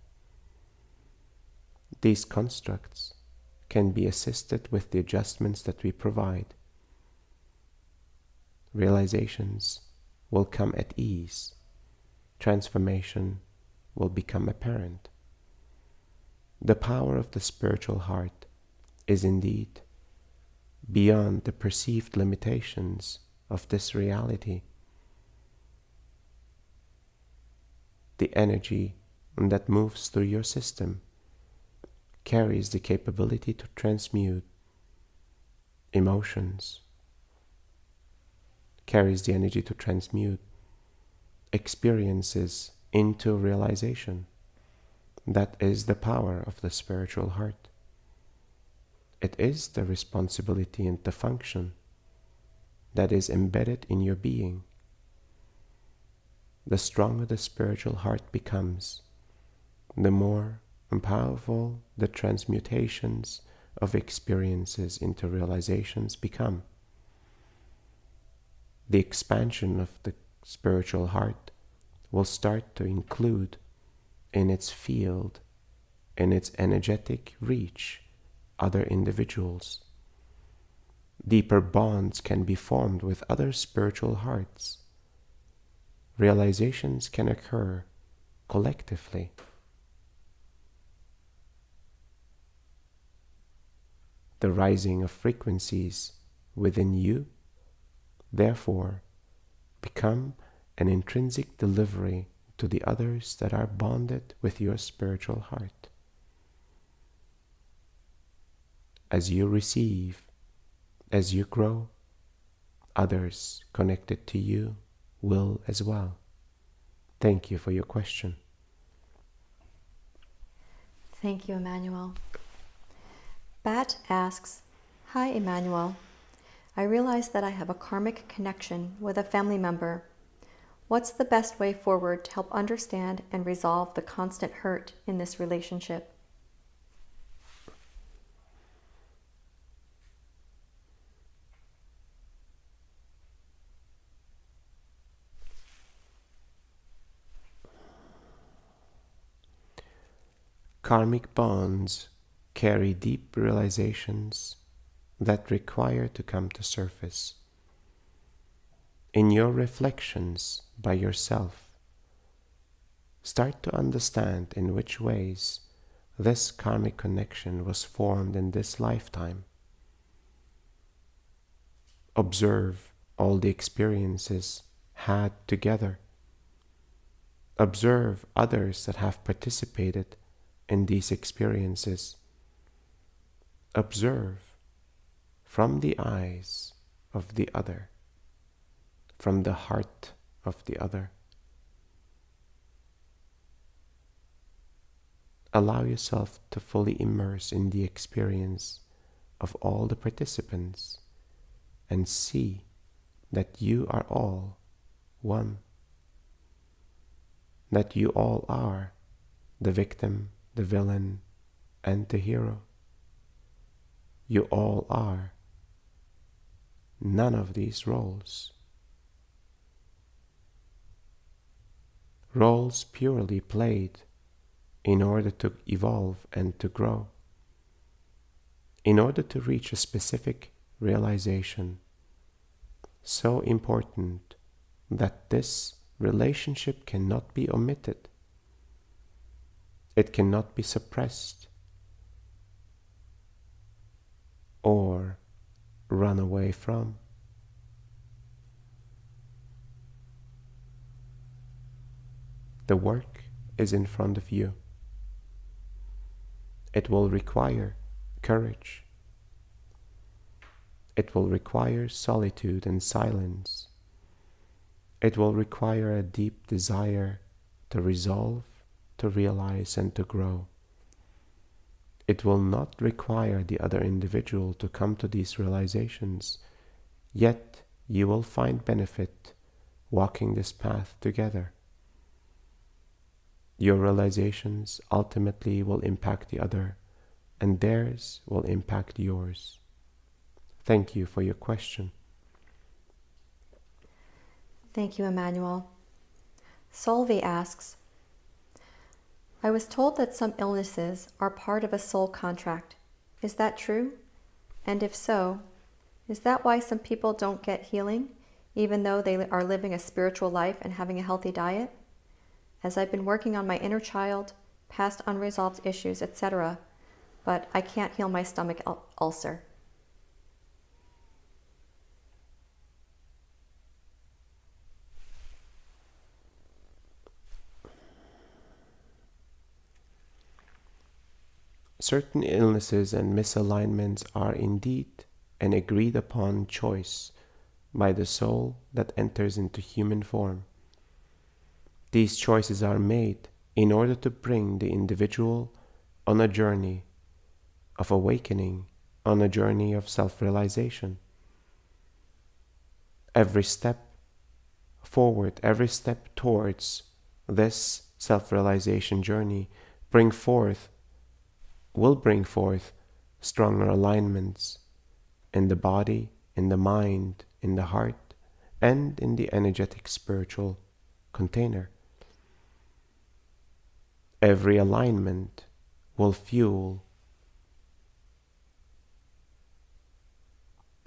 These constructs can be assisted with the adjustments that we provide. Realizations will come at ease. Transformation will become apparent. The power of the spiritual heart is indeed beyond the perceived limitations of this reality. The energy that moves through your system carries the capability to transmute emotions, carries the energy to transmute experiences into realization. That is the power of the spiritual heart. It is the responsibility and the function that is embedded in your being. The stronger the spiritual heart becomes, the more powerful the transmutations of experiences into realizations become. The expansion of the spiritual heart will start to include in its field, in its energetic reach, other individuals. Deeper bonds can be formed with other spiritual hearts. Realizations can occur collectively. The rising of frequencies within you, therefore, become an intrinsic delivery to the others that are bonded with your spiritual heart. As you receive, as you grow, others connected to you will as well. Thank you for your question. Thank you, Emmanuel. Bat asks, "Hi, Emmanuel. I realize that I have a karmic connection with a family member. What's the best way forward to help understand and resolve the constant hurt in this relationship?" Karmic bonds carry deep realizations that require to come to surface. In your reflections by yourself, start to understand in which ways this karmic connection was formed in this lifetime. Observe all the experiences had together. Observe others that have participated in these experiences. Observe from the eyes of the other, from the heart of the other. Allow yourself to fully immerse in the experience of all the participants and see that you are all one, that you all are the victim, the villain, and the hero. You all are none of these roles. Roles purely played in order to evolve and to grow, in order to reach a specific realization, so important that this relationship cannot be omitted. It cannot be suppressed or run away from. The work is in front of you. It will require courage. It will require solitude and silence. It will require a deep desire to resolve, to realize, and to grow. It will not require the other individual to come to these realizations, yet you will find benefit walking this path together. Your realizations ultimately will impact the other, and theirs will impact yours. Thank you for your question. Thank you, Emmanuel. Solvi asks, I was told that some illnesses are part of a soul contract. Is that true? And if so, is that why some people don't get healing, even though they are living a spiritual life and having a healthy diet? As I've been working on my inner child, past unresolved issues, etc., but I can't heal my stomach ulcer. Certain illnesses and misalignments are indeed an agreed upon choice by the soul that enters into human form. These choices are made in order to bring the individual on a journey of awakening, on a journey of self-realization. Every step forward, every step towards this self-realization journey will bring forth stronger alignments in the body, in the mind, in the heart, and in the energetic spiritual container. Every alignment will fuel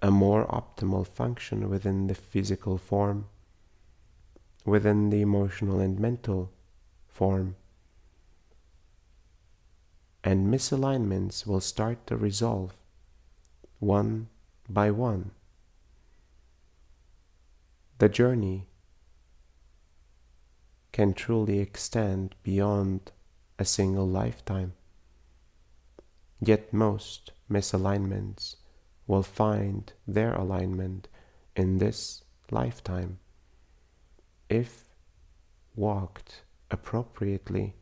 a more optimal function within the physical form, within the emotional and mental form. And misalignments will start to resolve one by one. The journey can truly extend beyond a single lifetime. Yet most misalignments will find their alignment in this lifetime if walked appropriately,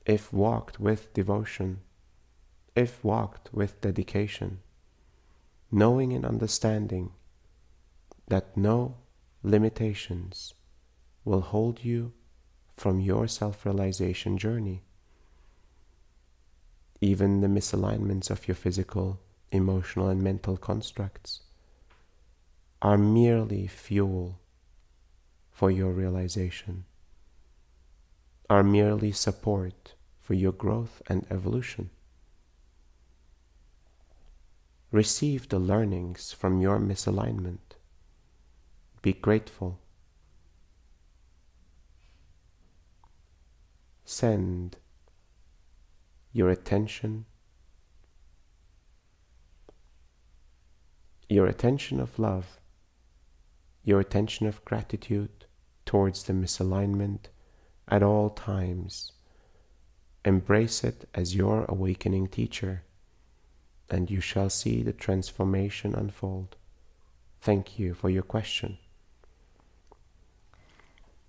if walked with devotion, if walked with dedication, knowing and understanding that no limitations will hold you from your self-realization journey. Even the misalignments of your physical, emotional, and mental constructs are merely fuel for your realization, are merely support for your growth and evolution. Receive the learnings from your misalignment. Be grateful. Send your attention of love, your attention of gratitude towards the misalignment at all times. Embrace it as your awakening teacher, and you shall see the transformation unfold. Thank you for your question.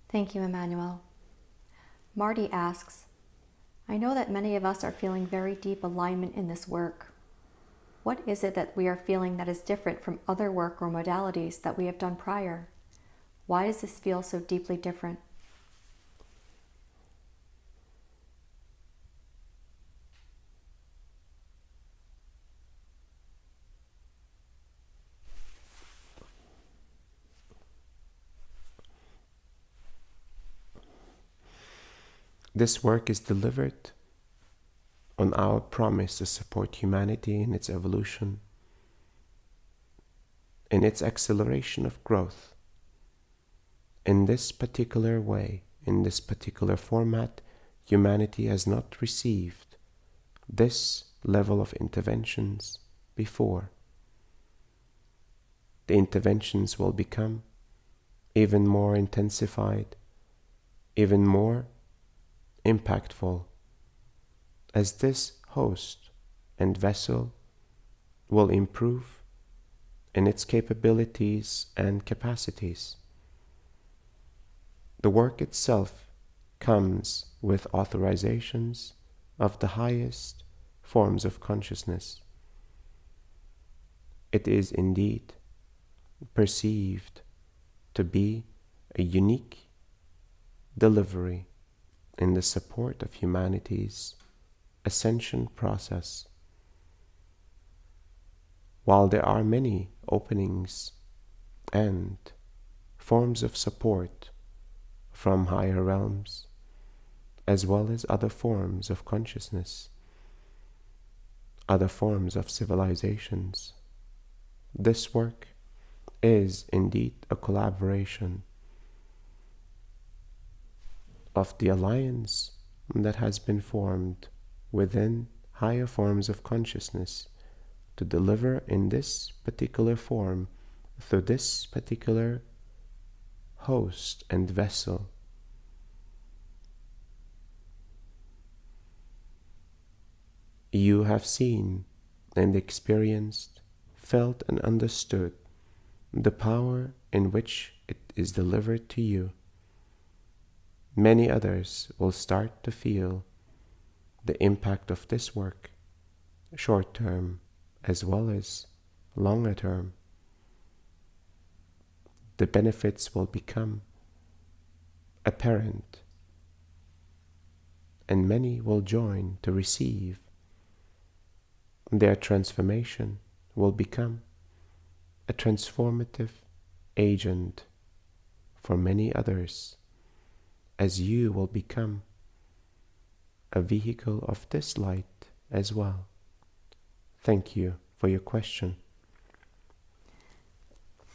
Thank you, Emmanuel. Marty asks, I know that many of us are feeling very deep alignment in this work. What is it that we are feeling that is different from other work or modalities that we have done prior? Why does this feel so deeply different? This work is delivered on our promise to support humanity in its evolution, in its acceleration of growth. In this particular way, in this particular format, humanity has not received this level of interventions before. The interventions will become even more intensified, even more impactful, as this host and vessel will improve in its capabilities and capacities. The work itself comes with authorizations of the highest forms of consciousness. It is indeed perceived to be a unique delivery in the support of humanity's ascension process. While there are many openings and forms of support from higher realms, as well as other forms of consciousness, other forms of civilizations, this work is indeed a collaboration of the alliance that has been formed within higher forms of consciousness to deliver in this particular form through this particular host and vessel. You have seen and experienced, felt and understood the power in which it is delivered to you. Many others will start to feel the impact of this work, short term as well as longer term. The benefits will become apparent, and many will join to receive. Their transformation will become a transformative agent for many others, as you will become a vehicle of this light as well. Thank you for your question.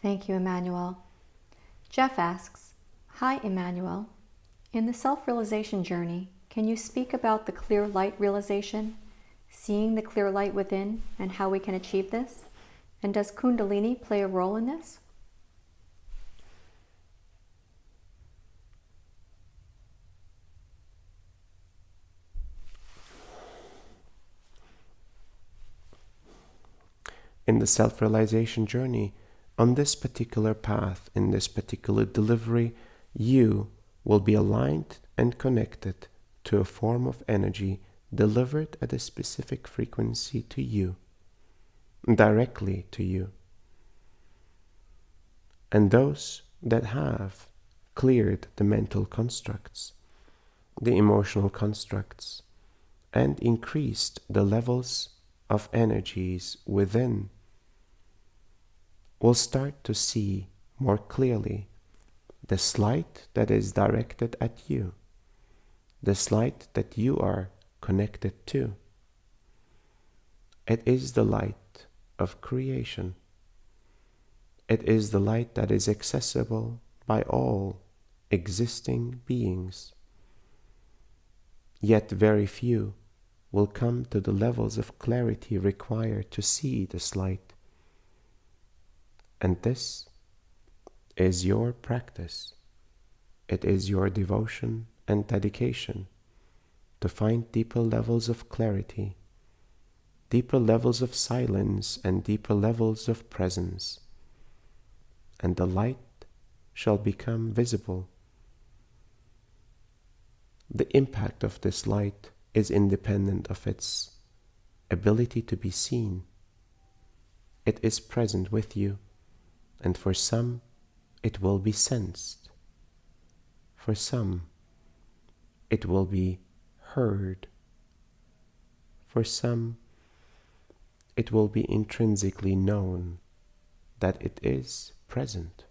Thank you, Emmanuel. Jeff asks, "Hi, Emmanuel. In the self-realization journey, can you speak about the clear light realization, seeing the clear light within, and how we can achieve this? And does Kundalini play a role in this?" In the self-realization journey, on this particular path, in this particular delivery, you will be aligned and connected to a form of energy delivered at a specific frequency to you, directly to you. And those that have cleared the mental constructs, the emotional constructs, and increased the levels of energies within will start to see more clearly this light that is directed at you, this light that you are connected to. It is the light of creation. It is the light that is accessible by all existing beings. Yet very few will come to the levels of clarity required to see this light. And this is your practice. It is your devotion and dedication to find deeper levels of clarity, deeper levels of silence, and deeper levels of presence. And the light shall become visible. The impact of this light is independent of its ability to be seen. It is present with you, and for some it will be sensed. For some it will be heard. For some it will be intrinsically known that it is present.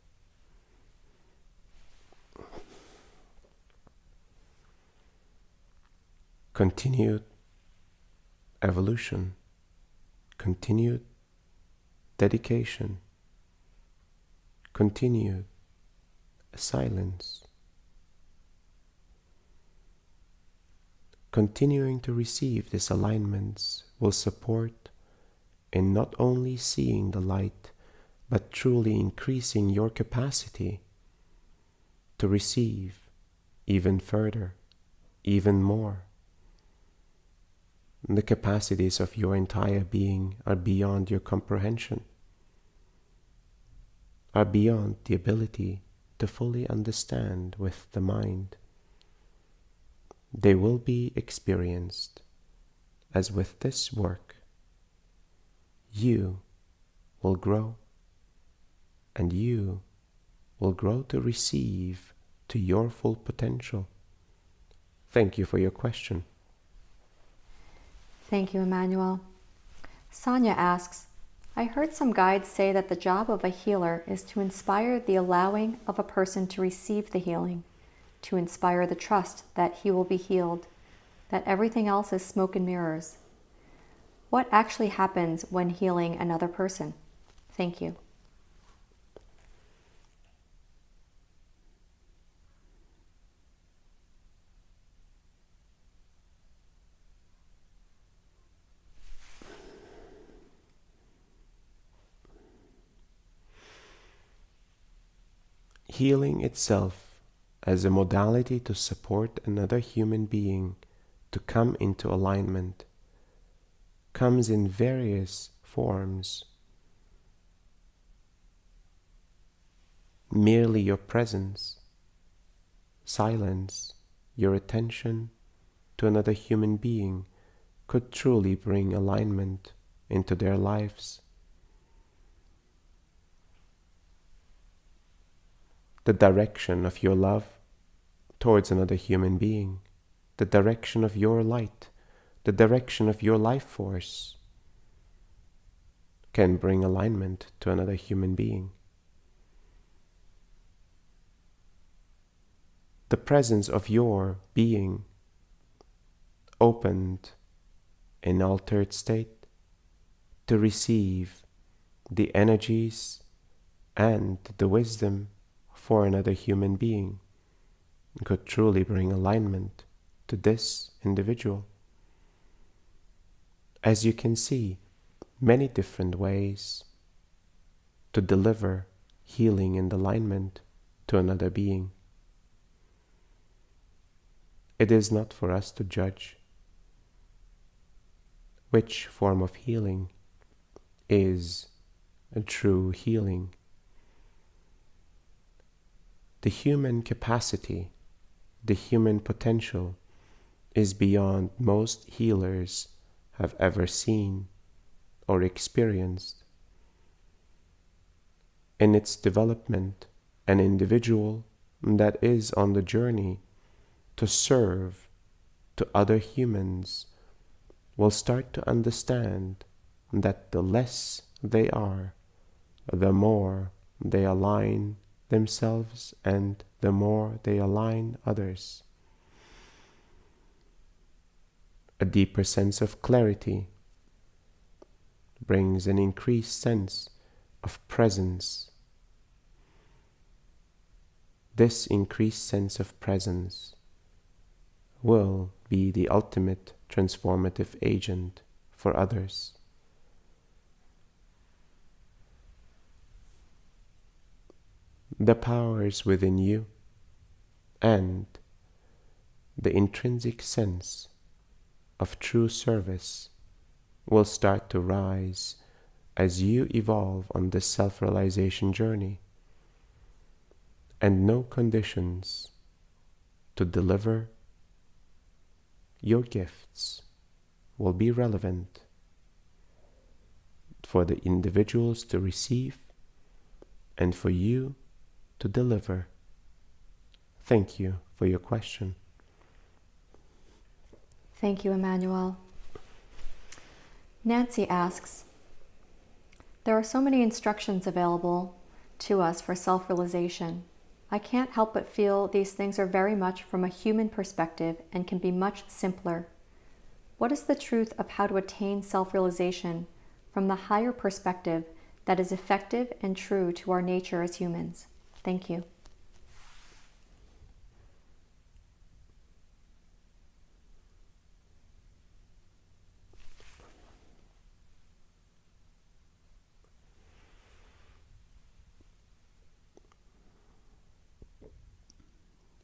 Continued evolution, continued dedication, continued silence continuing to receive these alignments will support in not only seeing the light, but truly increasing your capacity to receive even further, even more. The capacities of your entire being are beyond your comprehension, are beyond the ability to fully understand with the mind. They will be experienced as with this work, you will grow, and you will grow to receive to your full potential. Thank you for your question. Thank you, Emmanuel. Sonia asks, I heard some guides say that the job of a healer is to inspire the allowing of a person to receive the healing, to inspire the trust that he will be healed, that everything else is smoke and mirrors. What actually happens when healing another person? Thank you. Healing itself as a modality to support another human being to come into alignment comes in various forms. Merely your presence, silence, your attention to another human being could truly bring alignment into their lives. The direction of your love towards another human being, the direction of your light, the direction of your life force can bring alignment to another human being. The presence of your being opened in altered state to receive the energies and the wisdom for another human being could truly bring alignment to this individual. As you can see, many different ways to deliver healing and alignment to another being. It is not for us to judge which form of healing is a true healing. The human capacity, the human potential is beyond most healers have ever seen or experienced. In its development, an individual that is on the journey to serve to other humans will start to understand that the less they are, the more they align themselves and the more they align others. A deeper sense of clarity brings an increased sense of presence. This increased sense of presence will be the ultimate transformative agent for others. The powers within you and the intrinsic sense of true service will start to rise as you evolve on this self-realization journey, and no conditions to deliver your gifts will be relevant for the individuals to receive and for you to deliver. Thank you for your question. Thank you, Emmanuel. Nancy asks, there are so many instructions available to us for self-realization. I can't help but feel these things are very much from a human perspective and can be much simpler. What is the truth of how to attain self-realization from the higher perspective that is effective and true to our nature as humans? Thank you.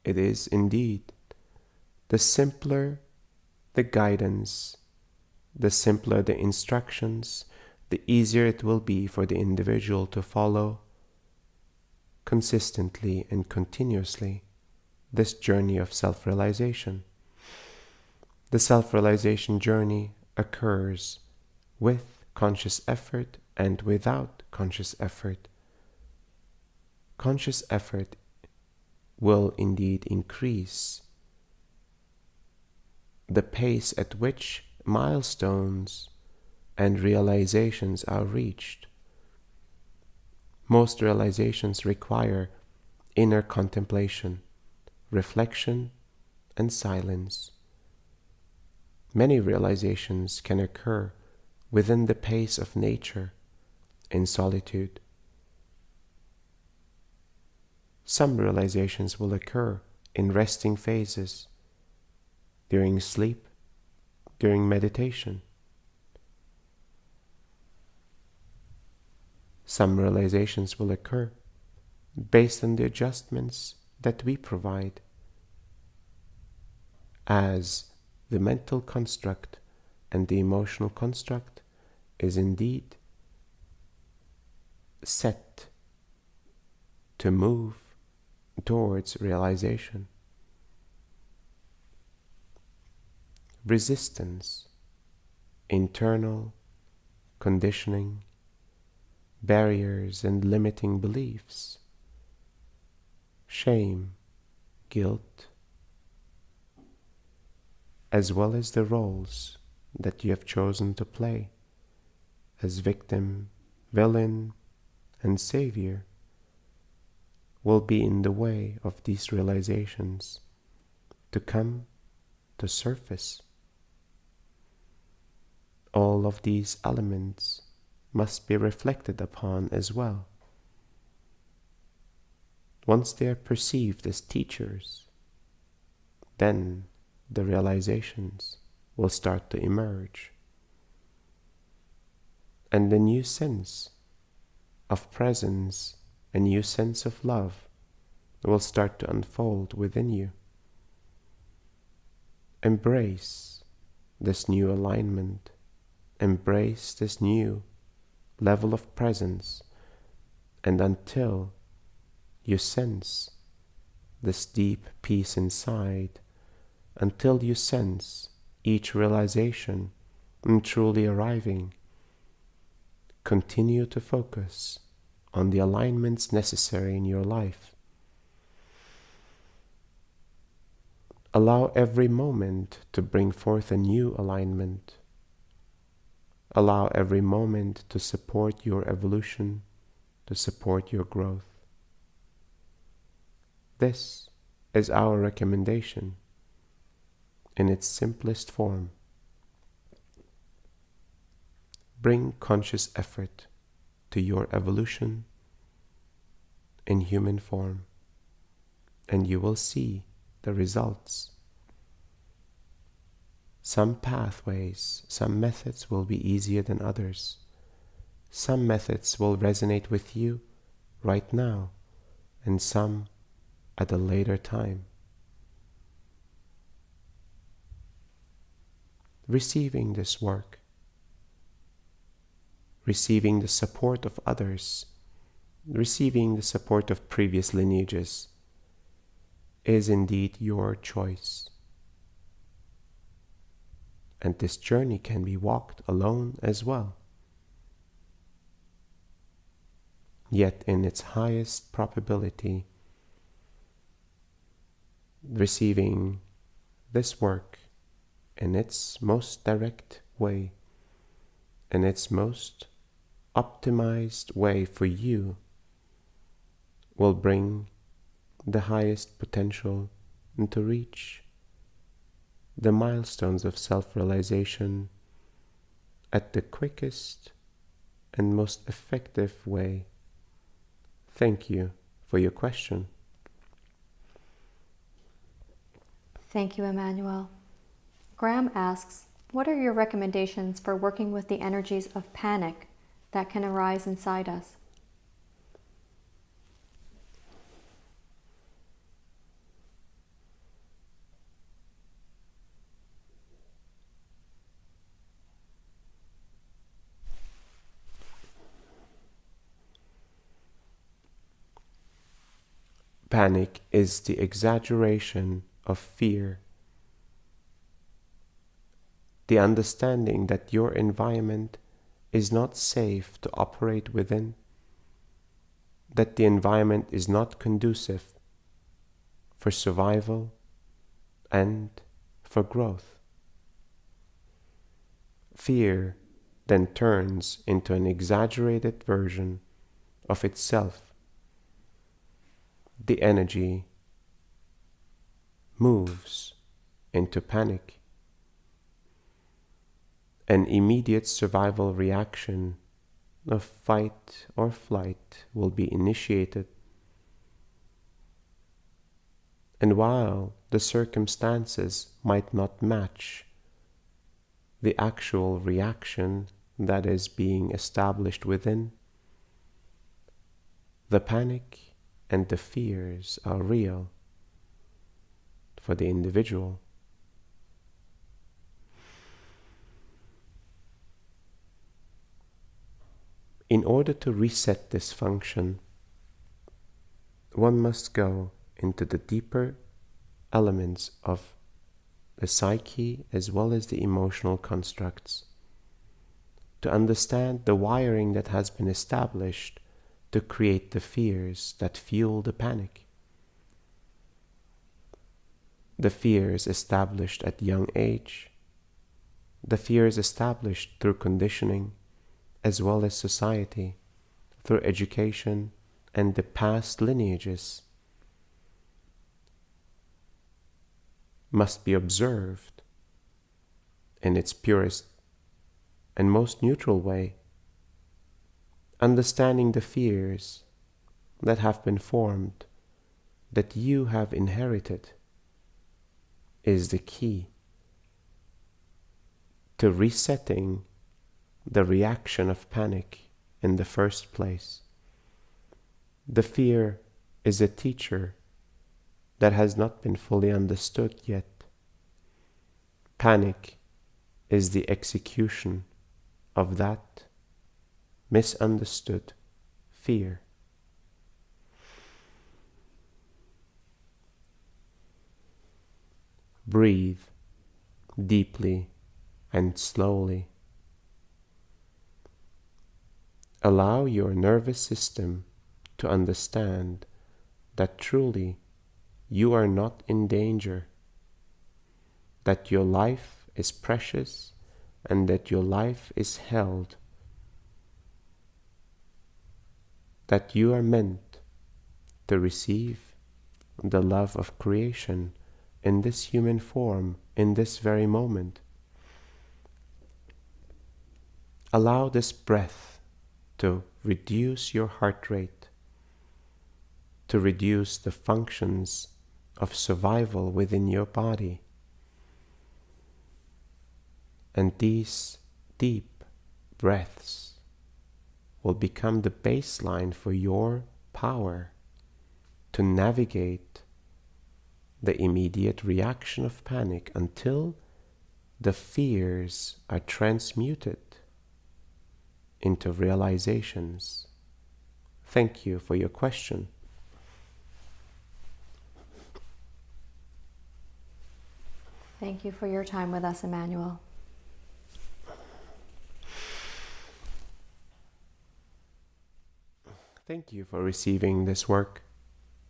it is indeed. The simpler the guidance, the simpler the instructions, the easier it will be for the individual to follow consistently and continuously this journey of self-realization. The self-realization journey occurs with conscious effort and without conscious effort. Conscious effort will indeed increase the pace at which milestones and realizations are reached. Most realizations require inner contemplation, reflection, and silence. Many realizations can occur within the pace of nature, in solitude. Some realizations will occur in resting phases, during sleep, during meditation. Some realizations will occur based on the adjustments that we provide, as the mental construct and the emotional construct is indeed set to move towards realization. Resistance, internal conditioning, barriers and limiting beliefs, shame, guilt, as well as the roles that you have chosen to play as victim, villain, and savior, will be in the way of these realizations to come to surface. All of these elements must be reflected upon as well. Once they are perceived as teachers, then the realizations will start to emerge. And a new sense of presence, a new sense of love will start to unfold within you. Embrace this new alignment. Embrace this new level of presence, and until you sense this deep peace inside, until you sense each realization truly arriving, continue to focus on the alignments necessary in your life. Allow every moment to bring forth a new alignment. Allow every moment to support your evolution, to support your growth. This is our recommendation in its simplest form. Bring conscious effort to your evolution in human form, and you will see the results. Some pathways, some methods will be easier than others. Some methods will resonate with you right now, and some at a later time. Receiving this work, receiving the support of others, receiving the support of previous lineages, is indeed your choice. And this journey can be walked alone as well. Yet in its highest probability, receiving this work in its most direct way, in its most optimized way for you, will bring the highest potential to reach the milestones of self-realization at the quickest and most effective way. Thank you for your question. Thank you, Emmanuel. Graham asks, what are your recommendations for working with the energies of panic that can arise inside us? Panic is the exaggeration of fear, the understanding that your environment is not safe to operate within, that the environment is not conducive for survival and for growth. Fear then turns into an exaggerated version of itself. The energy moves into panic. An immediate survival reaction of fight or flight will be initiated. And while the circumstances might not match the actual reaction that is being established within, the panic and the fears are real for the individual. In order to reset this function, one must go into the deeper elements of the psyche as well as the emotional constructs to understand the wiring that has been established to create the fears that fuel the panic. The fears established at young age, the fears established through conditioning, as well as society, through education and the past lineages, must be observed in its purest and most neutral way. Understanding the fears that have been formed, that you have inherited, is the key to resetting the reaction of panic in the first place. The fear is a teacher that has not been fully understood yet. Panic is the execution of that misunderstood fear. Breathe deeply and slowly. Allow your nervous system to understand that truly you are not in danger, that your life is precious and that your life is held, that you are meant to receive the love of creation in this human form, in this very moment. Allow this breath to reduce your heart rate, to reduce the functions of survival within your body. And these deep breaths will become the baseline for your power to navigate the immediate reaction of panic until the fears are transmuted into realizations. Thank you for your question. Thank you for your time with us, Emmanuel. Thank you for receiving this work,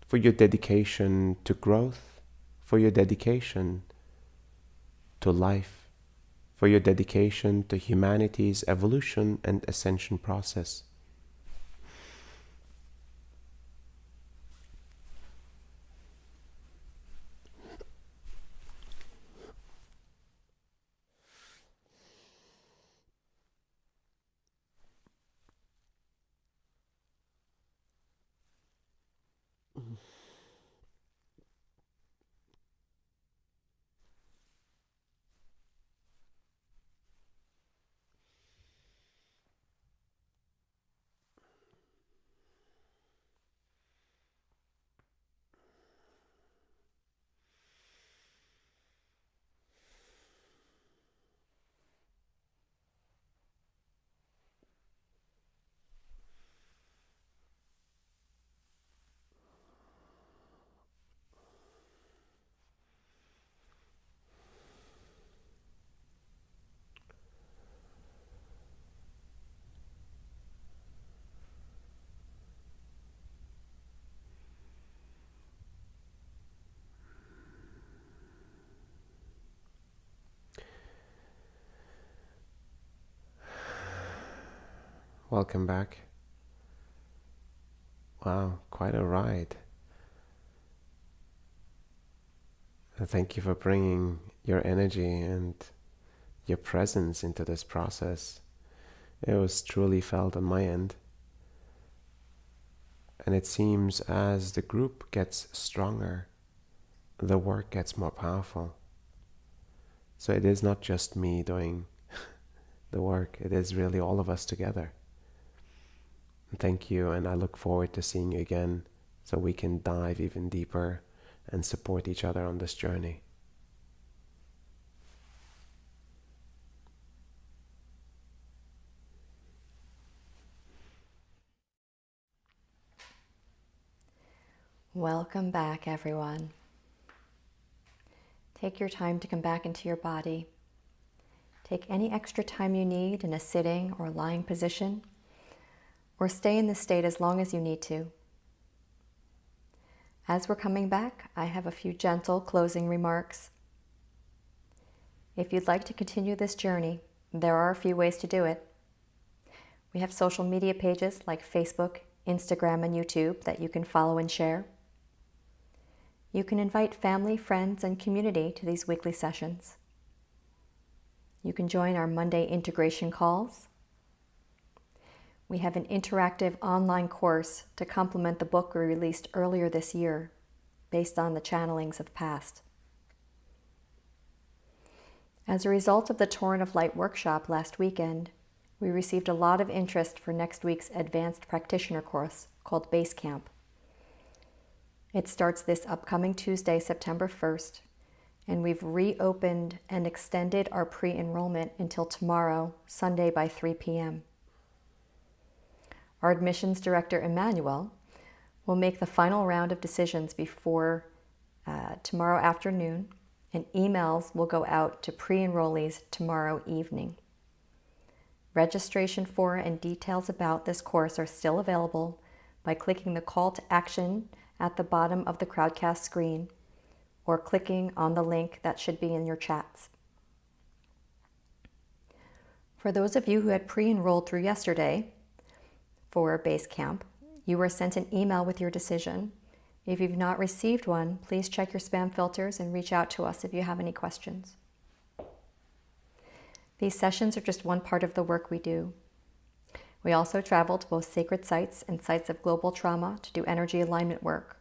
for your dedication to growth, for your dedication to life, for your dedication to humanity's evolution and ascension process. welcome back. Wow, quite a ride. Thank you for bringing your energy and your presence into this process. It was truly felt on my end. And it seems as the group gets stronger, the work gets more powerful. So it is not just me doing the work, it is really all of us together. Thank you, and I look forward to seeing you again so we can dive even deeper and support each other on this journey. Welcome back, everyone. Take your time to come back into your body. Take any extra time you need in a sitting or lying position, or stay in this state as long as you need to. As we're coming back, I have a few gentle closing remarks. If you'd like to continue this journey, there are a few ways to do it. We have social media pages like Facebook, Instagram, and YouTube that you can follow and share. You can invite family, friends, and community to these weekly sessions. You can join our Monday integration calls. We have an interactive online course to complement the book we released earlier this year, based on the channelings of past. As a result of the Torrent of Light workshop last weekend, we received a lot of interest for next week's advanced practitioner course called Base Camp. It starts this upcoming Tuesday, September 1st, and we've reopened and extended our pre-enrollment until tomorrow, Sunday by 3 p.m. Our admissions director, Emmanuel, will make the final round of decisions before tomorrow afternoon, and emails will go out to pre-enrollees tomorrow evening. Registration for and details about this course are still available by clicking the call to action at the bottom of the Crowdcast screen or clicking on the link that should be in your chats. For those of you who had pre-enrolled through yesterday for Base Camp, you were sent an email with your decision. If you've not received one, please check your spam filters and reach out to us if you have any questions. These sessions are just one part of the work we do. We also travel to both sacred sites and sites of global trauma to do energy alignment work.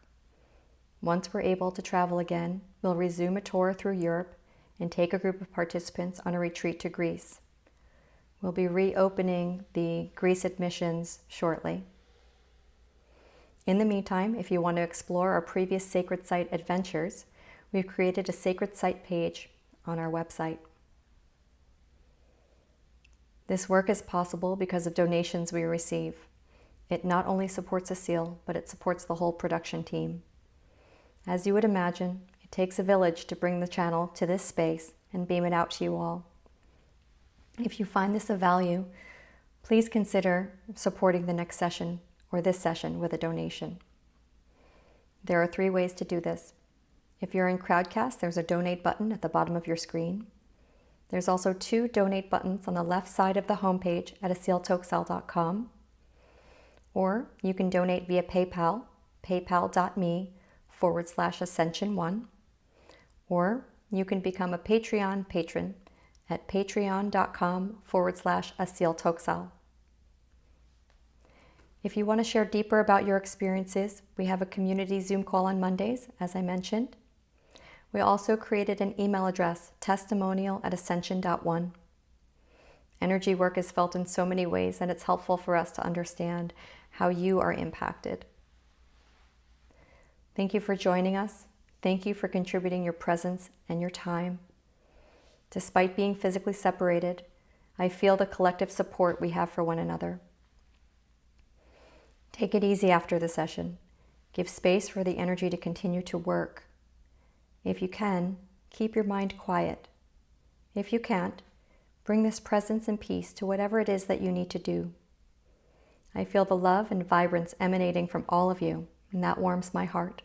Once we're able to travel again, we'll resume a tour through Europe and take a group of participants on a retreat to Greece. We'll be reopening the Greece admissions shortly. In the meantime, if you want to explore our previous sacred site adventures, we've created a sacred site page on our website. This work is possible because of donations we receive. It not only supports Asil, but it supports the whole production team. As you would imagine, it takes a village to bring the channel to this space and beam it out to you all. If you find this of value, please consider supporting the next session or this session with a donation. There are 3 ways to do this. If you're in Crowdcast, there's a donate button at the bottom of your screen. There's also 2 donate buttons on the left side of the homepage at asiltoxel.com. Or you can donate via PayPal, paypal.me/ascension1. Or you can become a Patreon patron at patreon.com/asiltoxel. If you want to share deeper about your experiences, we have a community Zoom call on Mondays, as I mentioned. We also created an email address, testimonial@ascension.one. Energy work is felt in so many ways, and it's helpful for us to understand how you are impacted. Thank you for joining us. Thank you for contributing your presence and your time. Despite being physically separated, I feel the collective support we have for one another. Take it easy after the session. Give space for the energy to continue to work. If you can, keep your mind quiet. If you can't, bring this presence and peace to whatever it is that you need to do. I feel the love and vibrance emanating from all of you, and that warms my heart.